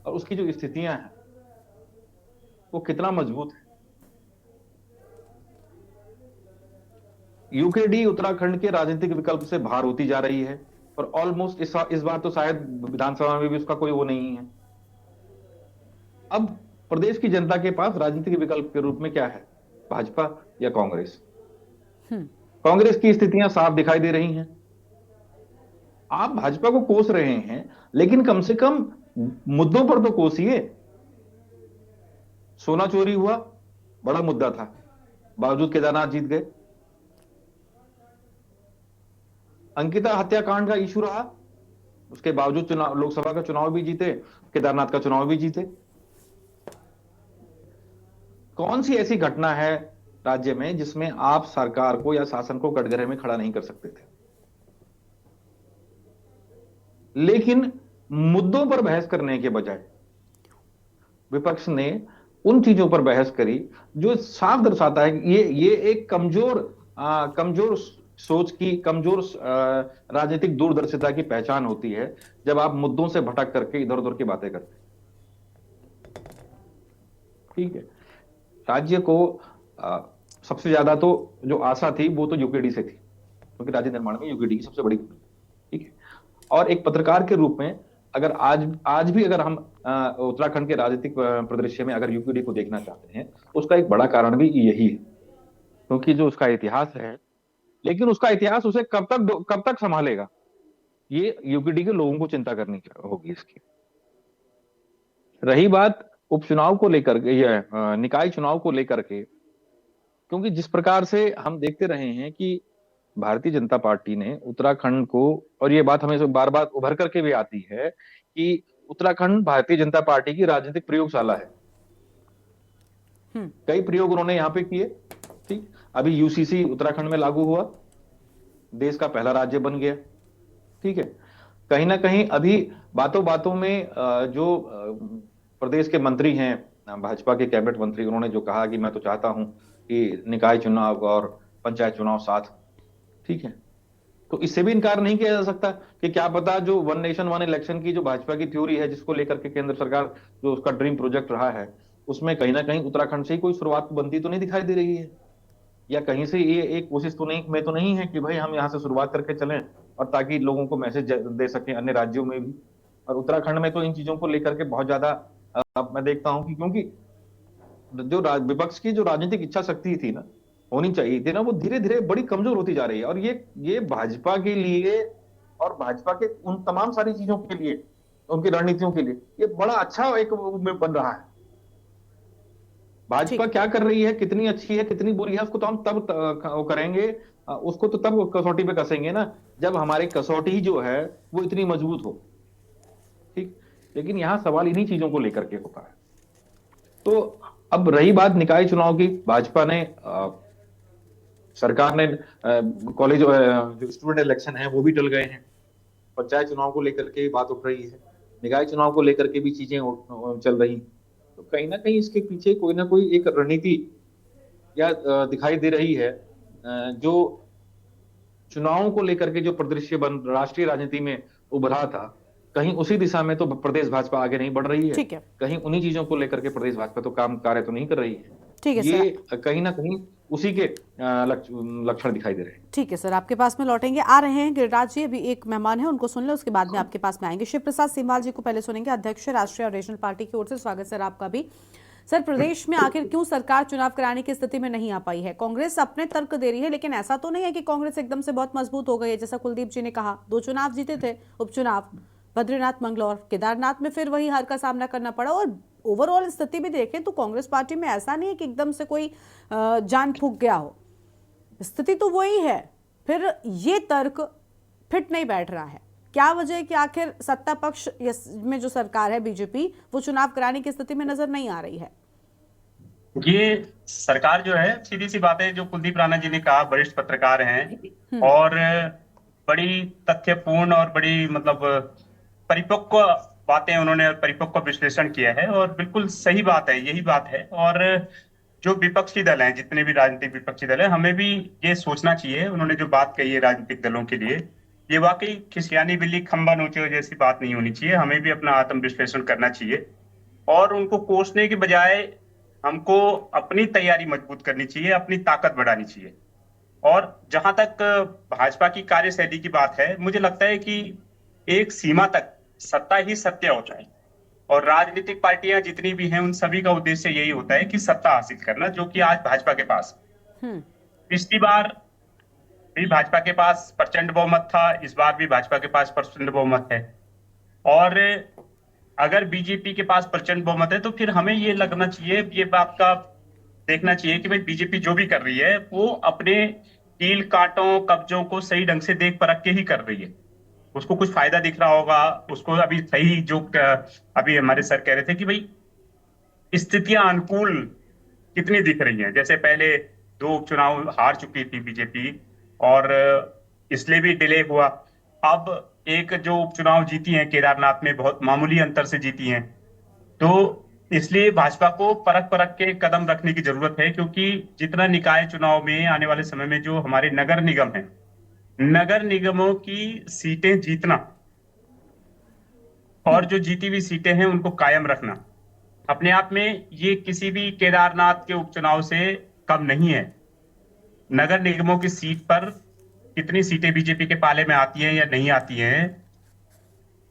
और उसकी जो स्थितियां हैं वो कितना मजबूत है। यूकेडी उत्तराखंड के राजनीतिक विकल्प से बाहर होती जा रही है और ऑलमोस्ट इस बार तो शायद विधानसभा में भी उसका कोई वो नहीं है। अब प्रदेश की जनता के पास राजनीतिक विकल्प के रूप में क्या है? भाजपा या कांग्रेस? कांग्रेस की स्थितियां साफ दिखाई दे रही हैं। आप भाजपा को कोस रहे हैं, लेकिन कम से कम मुद्दों पर तो कोसिए। सोना चोरी हुआ, बड़ा मुद्दा था, बावजूद केदारनाथ जीत गए। अंकिता हत्याकांड का इशू रहा, उसके बावजूद चुनाव, लोकसभा का चुनाव भी जीते, केदारनाथ का चुनाव भी जीते। कौन सी ऐसी घटना है राज्य में जिसमें आप सरकार को या शासन को कटघरे में खड़ा नहीं कर सकते थे? लेकिन मुद्दों पर बहस करने के बजाय विपक्ष ने उन चीजों पर बहस करी जो साफ दर्शाता है कि ये एक कमजोर सोच की, कमजोर राजनीतिक दूरदर्शिता की पहचान होती है, जब आप मुद्दों से भटक करके इधर उधर की बातें करते हैं। ठीक है, राज्य को सबसे ज्यादा तो जो आशा थी वो तो यूकेडी से थी, क्योंकि राज्य निर्माण में यूकेडी की सबसे बड़ी, ठीक है। और एक पत्रकार के रूप में अगर आज भी अगर हम उत्तराखंड के राजनीतिक परिदृश्य में अगर यूकेडी को देखना चाहते हैं, उसका एक बड़ा कारण भी यही है, क्योंकि जो उसका इतिहास है, लेकिन उसका इतिहास उसे कब तक संभालेगा, ये यूकेडी के लोगों को चिंता करनी होगी इसकी। रही बात उपचुनाव को लेकर के या निकाय चुनाव को लेकर के, क्योंकि जिस प्रकार से हम देखते रहे हैं कि भारतीय जनता पार्टी ने उत्तराखंड को, और ये बात हमें बार बार उभर करके भी आती है कि उत्तराखंड भारतीय जनता पार्टी की राजनीतिक प्रयोगशाला है। कई प्रयोग उन्होंने यहाँ पे किए, ठीक। अभी यूसीसी उत्तराखंड में लागू हुआ, देश का पहला राज्य बन गया, ठीक है। कहीं ना कहीं अभी बातों बातों में जो प्रदेश के मंत्री हैं, भाजपा के कैबिनेट मंत्री, उन्होंने जो कहा कि मैं तो चाहता हूं कि निकाय चुनाव और पंचायत चुनाव साथ, ठीक है। तो इससे भी इनकार नहीं किया जा सकता कि क्या पता जो वन नेशन वन इलेक्शन की जो भाजपा की थ्योरी है, जिसको लेकर के केंद्र सरकार जो उसका ड्रीम प्रोजेक्ट रहा है, उसमें कहीं ना कहीं उत्तराखंड से ही कोई शुरुआत बनती तो नहीं दिखाई दे रही है, या कहीं से ये एक कोशिश तो नहीं है कि भाई हम यहाँ से शुरुआत करके चलें और ताकि लोगों को मैसेज दे सकें अन्य राज्यों में भी। और उत्तराखंड में तो इन चीजों को लेकर के बहुत ज्यादा मैं देखता हूं कि क्योंकि जो विपक्ष की जो राजनीतिक इच्छा शक्ति थी ना, होनी चाहिए थी ना, वो धीरे धीरे बड़ी कमजोर होती जा रही है। और ये भाजपा के लिए और भाजपा के उन तमाम सारी चीजों के लिए, उनकी रणनीतियों के लिए ये बड़ा अच्छा एक बन रहा है। भाजपा क्या कर रही है, कितनी अच्छी है, कितनी बुरी है, उसको तो हम तब करेंगे, उसको तो तब कसौटी पे कसेंगे ना, जब हमारी कसौटी जो है वो इतनी मजबूत हो, ठीक। लेकिन यहाँ सवाल इन्हीं चीजों को लेकर के होता है। तो अब रही बात निकाय चुनाव की, भाजपा ने सरकार ने कॉलेज जो स्टूडेंट इलेक्शन है वो भी टल गए हैं, पंचायत चुनाव को लेकर के बात उठ रही है, निकाय चुनाव को लेकर के भी चीजें चल रही। तो कहीं ना कहीं इसके पीछे कोई ना कोई एक रणनीति या दिखाई दे रही है, जो चुनावों को लेकर के जो परिदृश्य राष्ट्रीय राजनीति में उभरा था, कहीं उसी दिशा में तो प्रदेश भाजपा आगे नहीं बढ़ रही है, कहीं उन्हीं चीजों को लेकर के प्रदेश भाजपा तो कार्य तो नहीं कर रही है। ठीक है, ये कहीं ना कहीं उसी के लक्षण दिखाई दे रहे हैं। ठीक है सर, आपके पास में लौटेंगे, आ रहे हैं गिरिराज जी, अभी एक मेहमान है उनको सुन ले, उसके बाद में आपके पास में आएंगे। शिव प्रसाद सीमाल जी को पहले सुनेंगे, अध्यक्ष राष्ट्रीय और रीजनल पार्टी की ओर से। स्वागत सर आपका भी। सर, प्रदेश में आखिर क्यों सरकार चुनाव कराने की स्थिति में नहीं आ पाई है? कांग्रेस अपने तर्क दे रही है, लेकिन ऐसा तो नहीं है कि कांग्रेस एकदम से बहुत मजबूत हो गई है। जैसा कुलदीप जी ने कहा, 2 चुनाव जीते थे, उपचुनाव बद्रीनाथ, मंगलौर, केदारनाथ में फिर वही हार का सामना करना पड़ा। और ओवरऑल स्थिति भी देखें तो कांग्रेस पार्टी में ऐसा नहीं है कि एकदम से कोई जान फूंक गया हो, स्थिति तो वही है। फिर ये तर्क फिट नहीं बैठ रहा है। क्या वजह है कि आखिर सत्ता पक्ष में जो सरकार है बीजेपी, वो चुनाव कराने की स्थिति में नजर नहीं आ रही है? ये सरकार जो है, सीधी सी बात है, जो कुलदीप राणा जी ने कहा, वरिष्ठ पत्रकार हैं और बड़ी तथ्यपूर्ण और बड़ी मतलब परिपक्व बातें उन्होंने परिपक्व विश्लेषण किया है और बिल्कुल सही बात है, यही बात है। और जो विपक्षी दल हैं, जितने भी राजनीतिक विपक्षी दल हैं, हमें भी ये सोचना चाहिए, उन्होंने जो बात कही है राजनीतिक दलों के लिए, ये वाकई खिसियानी बिल्ली खंबा नोचे जैसी बात नहीं होनी चाहिए। हमें भी अपना आत्म विश्लेषण करना चाहिए और उनको कोसने के बजाय हमको अपनी तैयारी मजबूत करनी चाहिए, अपनी ताकत बढ़ानी चाहिए। और जहां तक भाजपा की कार्यशैली की बात है, मुझे लगता है कि एक सीमा तक सत्ता ही सत्य होता है और राजनीतिक पार्टियां जितनी भी हैं उन सभी का उद्देश्य यही होता है कि सत्ता हासिल करना, जो कि आज भाजपा के पास। पिछली बार भी भाजपा के पास प्रचंड बहुमत था, इस बार भी भाजपा के पास प्रचंड बहुमत है। और अगर बीजेपी के पास प्रचंड बहुमत है तो फिर हमें ये लगना चाहिए, ये बात का देखना चाहिए कि भाई बीजेपी जो भी कर रही है वो अपने कील कांटों कब्जों को सही ढंग से देख परख के ही कर रही है। उसको कुछ फायदा दिख रहा होगा, उसको अभी सही जो अभी हमारे सर कह रहे थे कि भाई स्थितियां अनुकूल कितनी दिख रही हैं। जैसे पहले 2 उपचुनाव हार चुकी थी बीजेपी और इसलिए भी डिले हुआ। अब एक जो उपचुनाव जीती हैं केदारनाथ में, बहुत मामूली अंतर से जीती हैं, तो इसलिए भाजपा को परख के कदम रखने की जरूरत है, क्योंकि जितना निकाय चुनाव में आने वाले समय में जो हमारे नगर निगम हैं, नगर निगमों की सीटें जीतना और जो जीती हुई सीटें हैं उनको कायम रखना अपने आप में ये किसी भी केदारनाथ के उपचुनाव से कम नहीं है। नगर निगमों की सीट पर कितनी सीटें बीजेपी के पाले में आती हैं या नहीं आती हैं,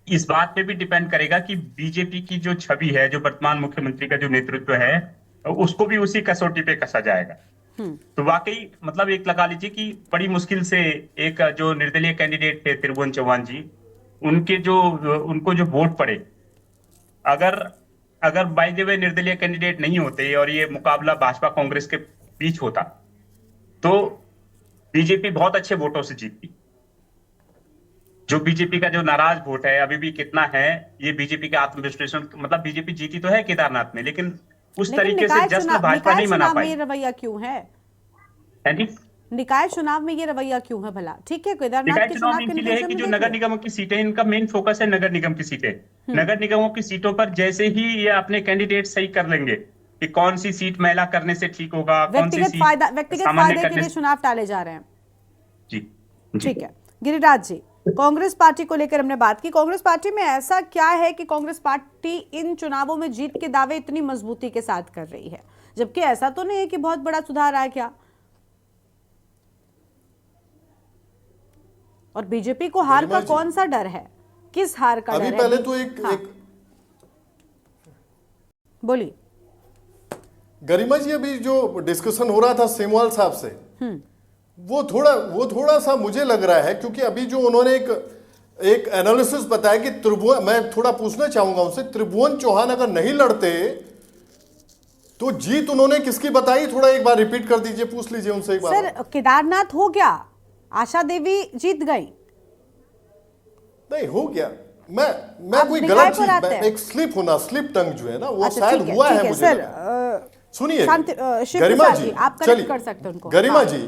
इस बात पे भी डिपेंड करेगा कि बीजेपी की जो छवि है, जो वर्तमान मुख्यमंत्री का जो नेतृत्व है, उसको भी उसी कसौटी पे कसा जाएगा। तो वाकई मतलब एक लगा लीजिए कि बड़ी मुश्किल से एक जो निर्दलीय कैंडिडेट थे त्रिभुवन चौहान जी, उनको जो वोट पड़े, अगर बाय द वे निर्दलीय कैंडिडेट नहीं होते और ये मुकाबला भाजपा कांग्रेस के बीच होता तो बीजेपी बहुत अच्छे वोटों से जीतती। जो बीजेपी का जो नाराज वोट है अभी भी कितना है, ये बीजेपी के आत्मविश्लेषण, मतलब बीजेपी जीती तो है केदारनाथ में, लेकिन उस तरीके से जश्न भाजपा नहीं मना पाई। ये रवैया क्यों है? जी, निकाय चुनाव में ये रवैया क्यों है भला? ठीक है, केदारनाथ निकाय के चुनाव चुनाव में के इसीलिए है कि जो नगर निगमों की सीटें, इनका मेन फोकस है नगर निगम की सीटें। नगर निगमों की सीटों पर जैसे ही ये अपने कैंडिडेट सही कर लेंगे कि कौन सी सीट महिला करने से ठीक होगा, कौन सी सीट व्यक्तिगत फायदे के लिए चुनाव टाले जा रहे हैं। जी ठीक है गिरिराज जी, कांग्रेस पार्टी को लेकर हमने बात की। कांग्रेस पार्टी में ऐसा क्या है कि कांग्रेस पार्टी इन चुनावों में जीत के दावे इतनी मजबूती के साथ कर रही है, जबकि ऐसा तो नहीं है कि बहुत बड़ा सुधार आया क्या? और बीजेपी को हार का कौन सा डर है? किस हार का डर है? पहले तो एक बोलिए गरिमा जी, अभी जो डिस्कशन हो रहा था सेमवाल साहब से, वो थोड़ा सा मुझे लग रहा है, क्योंकि अभी जो उन्होंने एक एनालिसिस बताया कि त्रिभुवन, मैं थोड़ा पूछना चाहूंगा उनसे, त्रिभुवन चौहान अगर नहीं लड़ते तो जीत उन्होंने किसकी बताई? थोड़ा एक बार रिपीट कर दीजिए, पूछ लीजिए उनसे एक बार। सर, केदारनाथ हो गया, आशा देवी जीत गई। नहीं हो गया, मैं कोई गलत चीज, एक स्लिप टंग जो है ना वो शायद हुआ है मुझे। सर सुनिए गरिमा जी, आप करेक्ट कर सकते हैं उनको। गरिमा जी,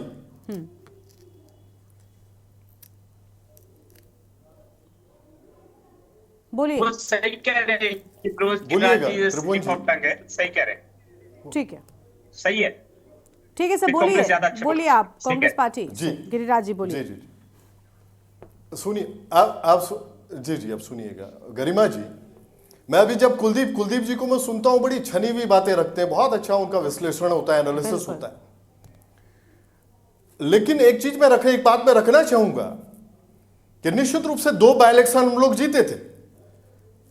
बोलिए। वो सही कह रहे हैं कि सही कह रहे हैं। ठीक है, सही है, ठीक है सर, बोलिए आप कांग्रेस पार्टी। जी गिरिराज जी बोलिए। जी सुनिए आप जी अब सुनिएगा गरिमा जी। मैं अभी जब कुलदीप जी को मैं सुनता हूं, बड़ी छनी हुई बातें रखते हैं, बहुत अच्छा उनका विश्लेषण होता है, एनालिसिस होता है। लेकिन एक बात मैं रखना चाहूंगा कि निश्चित रूप से 2 बाय इलेक्शन हम लोग जीते थे।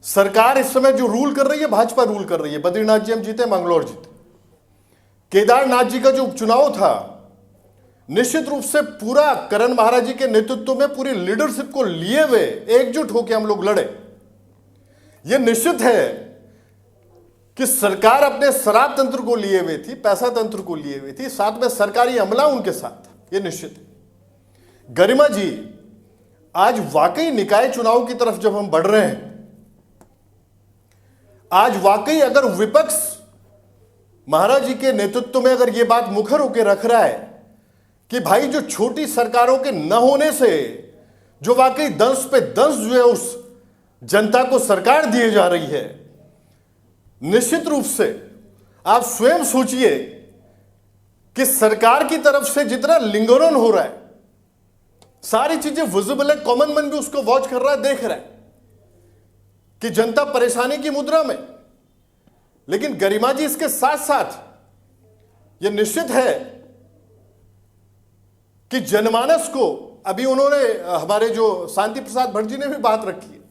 सरकार इस समय जो रूल कर रही है, भाजपा रूल कर रही है। बद्रीनाथ जी हम जीते, मंगलौर जीते। केदारनाथ जी का जो उपचुनाव था, निश्चित रूप से पूरा करण महाराज जी के नेतृत्व में पूरी लीडरशिप को लिए हुए एकजुट होकर हम लोग लड़े। यह निश्चित है कि सरकार अपने शराब तंत्र को लिए हुए थी, पैसा तंत्र को लिए हुई थी, साथ में सरकारी अमला उनके साथ, यह निश्चित है। गरिमा जी, आज वाकई निकाय चुनाव की तरफ जब हम बढ़ रहे हैं, आज वाकई अगर विपक्ष महाराज जी के नेतृत्व में अगर यह बात मुखर होकर रख रहा है कि भाई जो छोटी सरकारों के न होने से जो वाकई दंश पे दंश जो है उस जनता को सरकार दिए जा रही है, निश्चित रूप से आप स्वयं सोचिए कि सरकार की तरफ से जितना लिंगोरन हो रहा है, सारी चीजें विजिबल है, कॉमन मैन भी उसको वॉच कर रहा है, देख रहा है कि जनता परेशानी की मुद्रा में। लेकिन गरिमा जी, इसके साथ साथ यह निश्चित है कि जनमानस को, अभी उन्होंने, हमारे जो शांति प्रसाद भट्ट जी ने भी बात रखी है,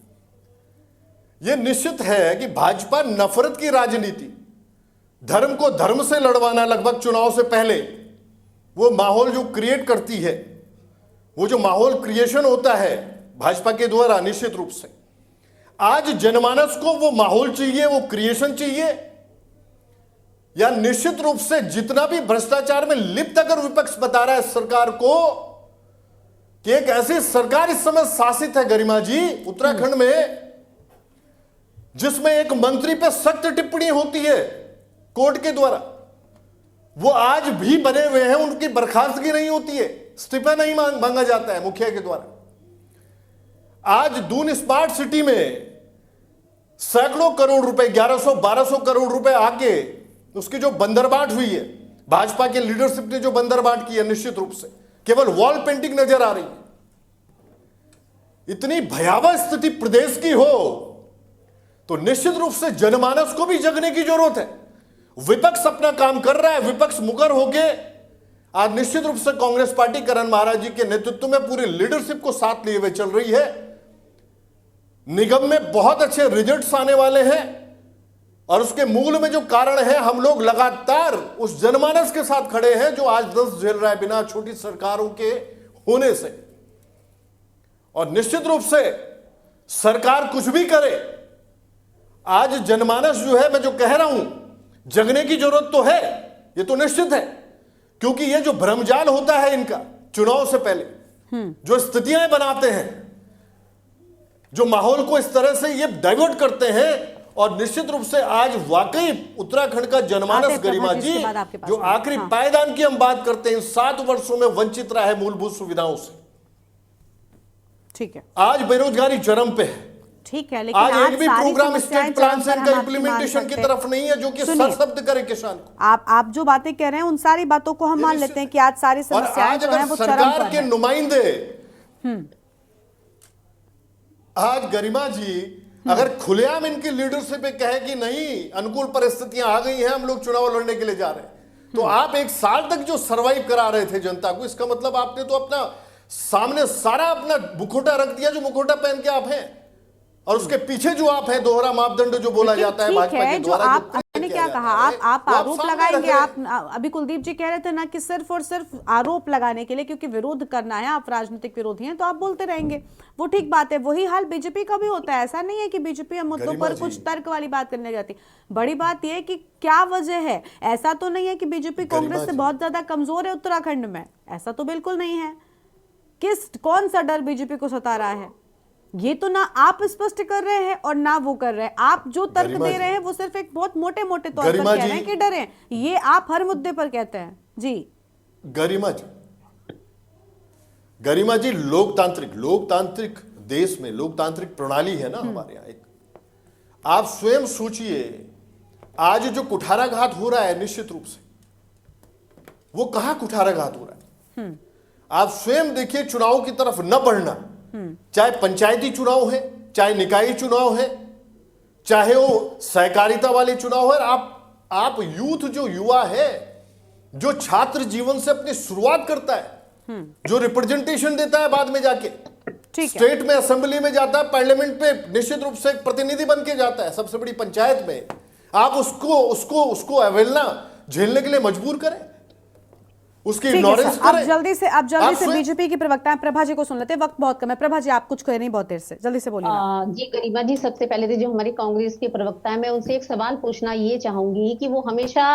यह निश्चित है कि भाजपा नफरत की राजनीति, धर्म को धर्म से लड़वाना लगभग चुनाव से पहले, वो माहौल जो क्रिएट करती है, वो जो माहौल क्रिएशन होता है भाजपा के द्वारा, निश्चित रूप से आज जनमानस को वो माहौल चाहिए, वो क्रिएशन चाहिए, या निश्चित रूप से जितना भी भ्रष्टाचार में लिप्त अगर विपक्ष बता रहा है सरकार को कि एक ऐसी सरकार इस समय शासित है गरिमा जी उत्तराखंड में, जिसमें एक मंत्री पे सख्त टिप्पणी होती है कोर्ट के द्वारा, वो आज भी बने हुए हैं, उनकी बर्खास्तगी नहीं होती है, इस्तीफा नहीं मांगा जाता है मुखिया के द्वारा। आज दून स्मार्ट सिटी में सैकड़ों करोड़ रुपए, 1100-1200 करोड़ रुपए आके उसकी जो बंदरबाट हुई है, भाजपा के लीडरशिप ने जो बंदरबाट की है, निश्चित रूप से केवल वॉल पेंटिंग नजर आ रही है। इतनी भयावह स्थिति प्रदेश की हो तो निश्चित रूप से जनमानस को भी जगने की जरूरत है। विपक्ष अपना काम कर रहा है, विपक्ष मुकर होके आज निश्चित रूप से कांग्रेस पार्टी करण महाराज जी के नेतृत्व में पूरी लीडरशिप को साथ लिए हुए चल रही है। निगम में बहुत अच्छे रिजल्ट्स आने वाले हैं और उसके मूल में जो कारण है, हम लोग लगातार उस जनमानस के साथ खड़े हैं जो आज दस्त झेल रहा है बिना छोटी सरकारों के होने से। और निश्चित रूप से सरकार कुछ भी करे, आज जनमानस जो है, मैं जो कह रहा हूं, जगने की जरूरत तो है, ये तो निश्चित है, क्योंकि ये जो भ्रमजाल होता है इनका चुनाव से पहले, जो स्थितियां बनाते हैं, जो माहौल को इस तरह से ये डाइवर्ट करते हैं, और निश्चित रूप से आज वाकई उत्तराखंड का जनमानस गरिमा जी, जो आखिरी पायदान की हम बात करते हैं, 7 वर्षों में वंचित रहा है मूलभूत सुविधाओं से। ठीक है, आज बेरोजगारी चरम पे है। ठीक है, लेकिन आज एक भी प्रोग्राम स्टेट प्लान से इनका इंप्लीमेंटेशन की तरफ नहीं है जो कि सशक्त करे किसान को। आप जो बातें कह रहे हैं उन सारी बातों को हम मान लेते हैं कि आज सारी समस्याएं जो हैं वो चरम पर हैं। सरकार के नुमाइंदे आज गरिमा जी अगर खुलेआम इनकी लीडरशिप पे कहे कि नहीं, अनुकूल परिस्थितियां आ गई हैं, हम लोग चुनाव लड़ने के लिए जा रहे हैं, तो आप 1 साल तक जो सरवाइव करा रहे थे जनता को, इसका मतलब आपने तो अपना सामने सारा अपना मुखौटा रख दिया, जो मुखौटा पहन के आप हैं, और उसके पीछे जो आप हैं, दोहरा मापदंड जो बोला जाता है भाजपा के द्वारा। आपने क्या कहा, आप आरोप लगाएंगे। आप अभी कुलदीप जी कह रहे थे ना कि सिर्फ और सिर्फ आरोप लगाने के लिए, क्योंकि विरोध करना है, आप राजनीतिक विरोधी हैं तो आप बोलते रहेंगे, वो ठीक बात है। वही हाल बीजेपी का भी होता है। ऐसा नहीं है कि बीजेपी हम मुद्दों पर कुछ तर्क वाली बात करने जाती। बड़ी बात यह है कि क्या वजह है। ऐसा तो नहीं है कि बीजेपी कांग्रेस से बहुत ज्यादा कमजोर है उत्तराखंड में, ऐसा तो बिल्कुल नहीं है। कौन सा डर बीजेपी को सता रहा है, ये तो ना आप स्पष्ट कर रहे हैं और ना वो कर रहे हैं। आप जो तर्क दे रहे हैं वो सिर्फ एक बहुत मोटे मोटे तौर पर कह रहे हैं कि डरे, ये आप हर मुद्दे पर कहते हैं जी। गरिमा जी लोकतांत्रिक देश में लोकतांत्रिक प्रणाली है ना हमारे यहाँ एक। आप स्वयं सोचिए, आज जो कुठाराघात हो रहा है, निश्चित रूप से वो कहां कुठाराघात हो रहा है। आप स्वयं देखिए, चुनाव की तरफ न बढ़ना, चाहे पंचायती चुनाव है, चाहे निकाय चुनाव है, चाहे वो सहकारिता वाले चुनाव है। आप यूथ जो युवा है, जो छात्र जीवन से अपनी शुरुआत करता है, जो रिप्रेजेंटेशन देता है बाद में जाके स्टेट में, असेंबली में जाता है, पार्लियामेंट पे निश्चित रूप से एक प्रतिनिधि बन के जाता है सबसे बड़ी पंचायत में, आप उसको अवहेलना झेलने के लिए मजबूर करें, उसकी इग्नोरेंस करें। अब जल्दी से बीजेपी की प्रवक्ता है प्रभा जी को सुन लेते हैं, वक्त बहुत कम है। प्रभा जी, आप कुछ कह रही बहुत देर से, जल्दी से बोलिए। जी गरिमा जी, सबसे पहले तो जो हमारी कांग्रेस की प्रवक्ता है, मैं उनसे एक सवाल पूछना ये चाहूंगी कि वो हमेशा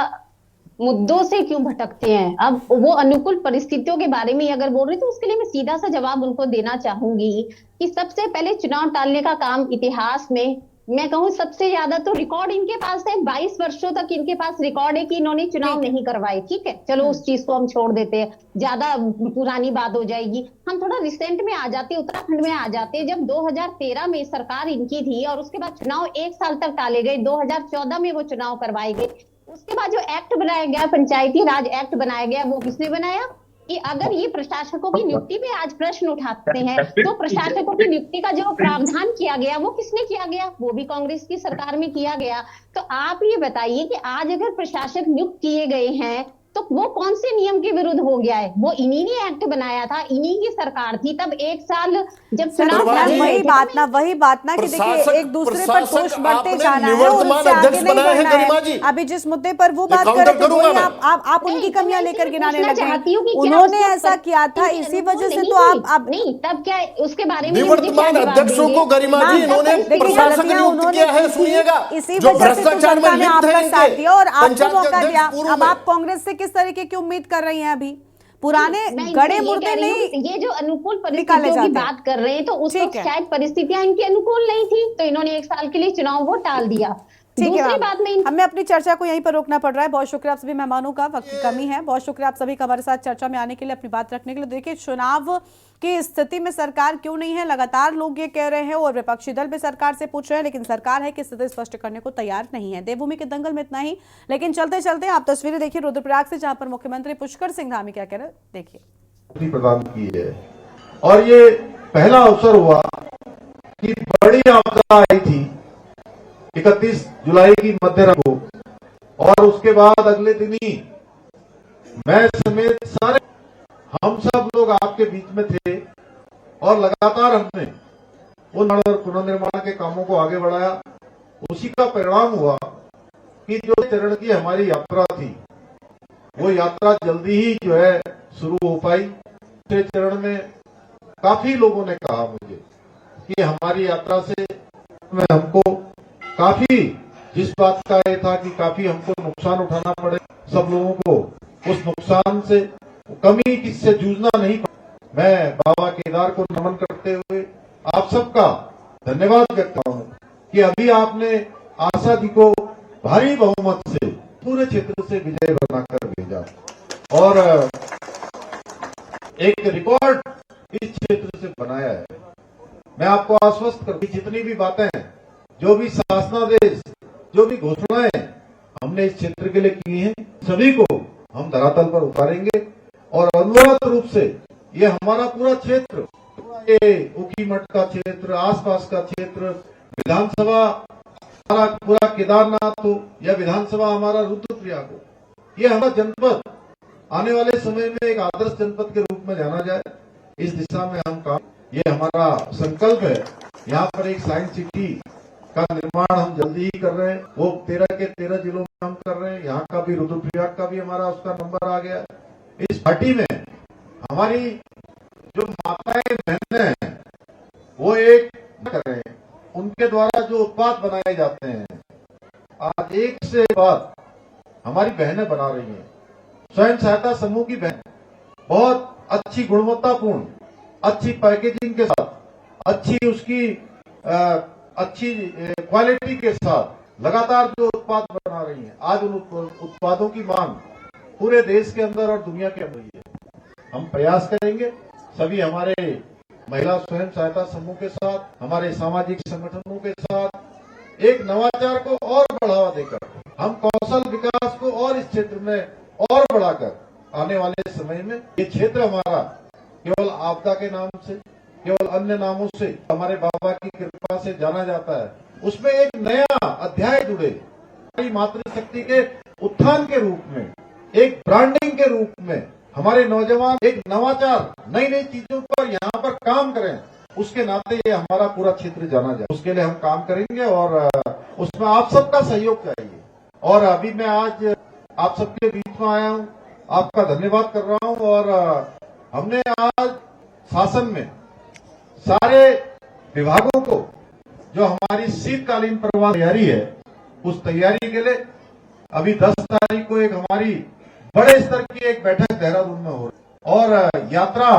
मुद्दों से क्यों भटकते हैं। अब वो अनुकूल परिस्थितियों के बारे में अगर बोल रहे तो उसके लिए मैं सीधा सा जवाब उनको देना चाहूंगी कि सबसे पहले चुनाव टालने का काम इतिहास में मैं कहूँ सबसे ज्यादा तो रिकॉर्ड इनके पास है। 22 वर्षों तक इनके पास रिकॉर्ड है कि इन्होंने चुनाव नहीं करवाए। ठीक है, चलो उस चीज को हम छोड़ देते हैं, ज्यादा पुरानी बात हो जाएगी। हम थोड़ा रिसेंट में आ जाते, उत्तराखंड में आ जाते। जब 2013 में सरकार इनकी थी और उसके बाद चुनाव 1 साल तक टाले गए, 2014 में वो चुनाव करवाए गए। उसके बाद जो एक्ट बनाया गया, पंचायती राज एक्ट बनाया गया, वो किसने बनाया? कि अगर ये प्रशासकों की नियुक्ति पे आज प्रश्न उठाते हैं, तो प्रशासकों की नियुक्ति का जो प्रावधान किया गया वो किसने किया गया? वो भी कांग्रेस की सरकार में किया गया। तो आप ये बताइए कि आज अगर प्रशासक नियुक्त किए गए हैं तो वो कौन से नियम के विरुद्ध हो गया है? वो इन्हीं ने एक्ट बनाया था, इन्हीं की सरकार थी। तब 1 साल जब चुनाव वही बात ना कि देखिए एक दूसरे पर दोष बढ़ते जाना है और उससे आगे नहीं बढ़ना है। अभी जिस मुद्दे पर वो बात कर रहे थे आप उनकी कमियां लेकर गिनाने लगे। उन्होंने ऐसा किया था, इसी वजह से तो आप नहीं, तब क्या उसके बारे में निवर्तमान अध्यक्षों को गरिमा जी इन्होंने प्रशासक नियुक्त किया है। सुनिएगा, इसी वजह से तो जनता ने आपका साथ दिया और आपको मौका दिया। अब आप कांग्रेस से किस तरीके की उम्मीद कर रही हैं? अभी पुराने गड़े मुर्दे नहीं, ये जो अनुकूल परिस्थितियों की बात कर रहे हैं, तो उस वक्त शायद परिस्थितियां इनके अनुकूल नहीं थी, तो इन्होंने 1 साल के लिए चुनाव वो टाल दिया। दूसरी बात में हमें अपनी चर्चा को यहीं पर रोकना पड़ रहा है। बहुत शुक्रिया आप सभी मेहमानों का, वक्त की कमी है। बहुत शुक्रिया आप सभी का हमारे साथ चर्चा में आने के लिए, अपनी बात रखने के लिए। देखिए, चुनाव की स्थिति में सरकार क्यों नहीं है, लगातार लोग ये कह रहे हैं और विपक्षी दल भी सरकार से पूछ रहे हैं, लेकिन सरकार है कि स्थिति स्पष्ट करने को तैयार नहीं है। देवभूमि के दंगल में इतना ही, लेकिन चलते चलते आप तस्वीरें देखिए रुद्रप्रयाग से, जहां पर मुख्यमंत्री पुष्कर सिंह धामी क्या कह रहे हैं, देखिए। प्रदान की है और ये पहला अवसर हुआ कि बड़ी आपदा आई थी 31 जुलाई की मध्य रात को, और उसके बाद अगले दिन ही मैं समेत सारे हम सब लोग आपके बीच में थे और लगातार हमने उन पुनर्निर्माण के कामों को आगे बढ़ाया। उसी का परिणाम हुआ कि जो चरण की हमारी यात्रा थी, वो यात्रा जल्दी ही जो है शुरू हो पाई। दूसरे चरण में काफी लोगों ने कहा मुझे कि हमारी यात्रा से हमको काफी, जिस बात का ये था कि काफी हमको नुकसान उठाना पड़े, सब लोगों को उस नुकसान से कमी किससे जूझना नहीं पड़ा। मैं बाबा केदार को नमन करते हुए आप सबका धन्यवाद व्यक्त करता हूँ कि अभी आपने आशा जी को भारी बहुमत से पूरे क्षेत्र से विजय बनाकर भेजा और एक रिकॉर्ड इस क्षेत्र से बनाया है। मैं आपको आश्वस्त कर, जितनी भी बातें हैं, जो भी शासनादेश, जो भी घोषणाएं हमने इस क्षेत्र के लिए की हैं, सभी को हम धरातल पर उतारेंगे और अनवरत रूप से ये हमारा पूरा क्षेत्र, ये ऊखीमठ का क्षेत्र, आसपास का क्षेत्र, विधानसभा हमारा पूरा केदारनाथ हो या विधानसभा हमारा रुद्रप्रयाग हो, ये हमारा जनपद आने वाले समय में एक आदर्श जनपद के रूप में जाना जाए, इस दिशा में हम काम, ये हमारा संकल्प है। यहाँ पर एक साइंस सिटी का निर्माण हम जल्दी ही कर रहे हैं, वो 13 के 13 जिलों में हम कर रहे हैं। यहाँ का भी, रुद्रप्रयाग का भी हमारा उसका नंबर आ गया। इस पार्टी में हमारी जो माताएं बहनें हैं, वो एक कर रहे हैं, उनके द्वारा जो उत्पाद बनाए जाते हैं, आज एक से बाद हमारी बहनें बना रही हैं। स्वयं सहायता समूह की बहन बहुत अच्छी गुणवत्तापूर्ण, अच्छी पैकेजिंग के साथ, अच्छी उसकी अच्छी क्वालिटी के साथ लगातार जो उत्पाद बना रही हैं, आज उन उत्पादों की मांग पूरे देश के अंदर और दुनिया के अंदर है। हम प्रयास करेंगे सभी हमारे महिला स्वयं सहायता समूह के साथ, हमारे सामाजिक संगठनों के साथ एक नवाचार को और बढ़ावा देकर हम कौशल विकास को और इस क्षेत्र में और बढ़ाकर आने वाले समय में ये क्षेत्र हमारा केवल आपदा के नाम से, केवल अन्य नामों से हमारे बाबा की कृपा से जाना जाता है, उसमें एक नया अध्याय जुड़े, हमारी मातृशक्ति के उत्थान के रूप में, एक ब्रांडिंग के रूप में हमारे नौजवान एक नवाचार, नई नई चीजों पर यहाँ पर काम करें, उसके नाते ये हमारा पूरा क्षेत्र जाना जाए। उसके लिए हम काम करेंगे और उसमें आप सबका सहयोग चाहिए। और अभी मैं आज आप सबके बीच में आया हूँ, आपका धन्यवाद कर रहा हूँ। और हमने आज शासन में सारे विभागों को जो हमारी शीतकालीन प्रवाह तैयारी है, उस तैयारी के लिए अभी 10 तारीख को एक हमारी बड़े स्तर की एक बैठक देहरादून में हो रही है। और यात्रा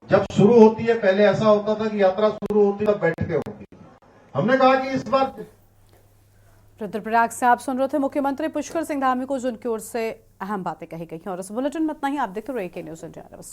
जब शुरू होती है, पहले ऐसा होता था कि यात्रा शुरू होती तब बैठकें होती, हमने कहा कि इस बार रुद्रप्रयाग से आप सुन रहे थे मुख्यमंत्री पुष्कर सिंह धामी को, जिनकी ओर से अहम बातें कही गई हैं। और इस बुलेटिन में इतना ही। आप देखते रहिए के न्यूज़ इंडिया।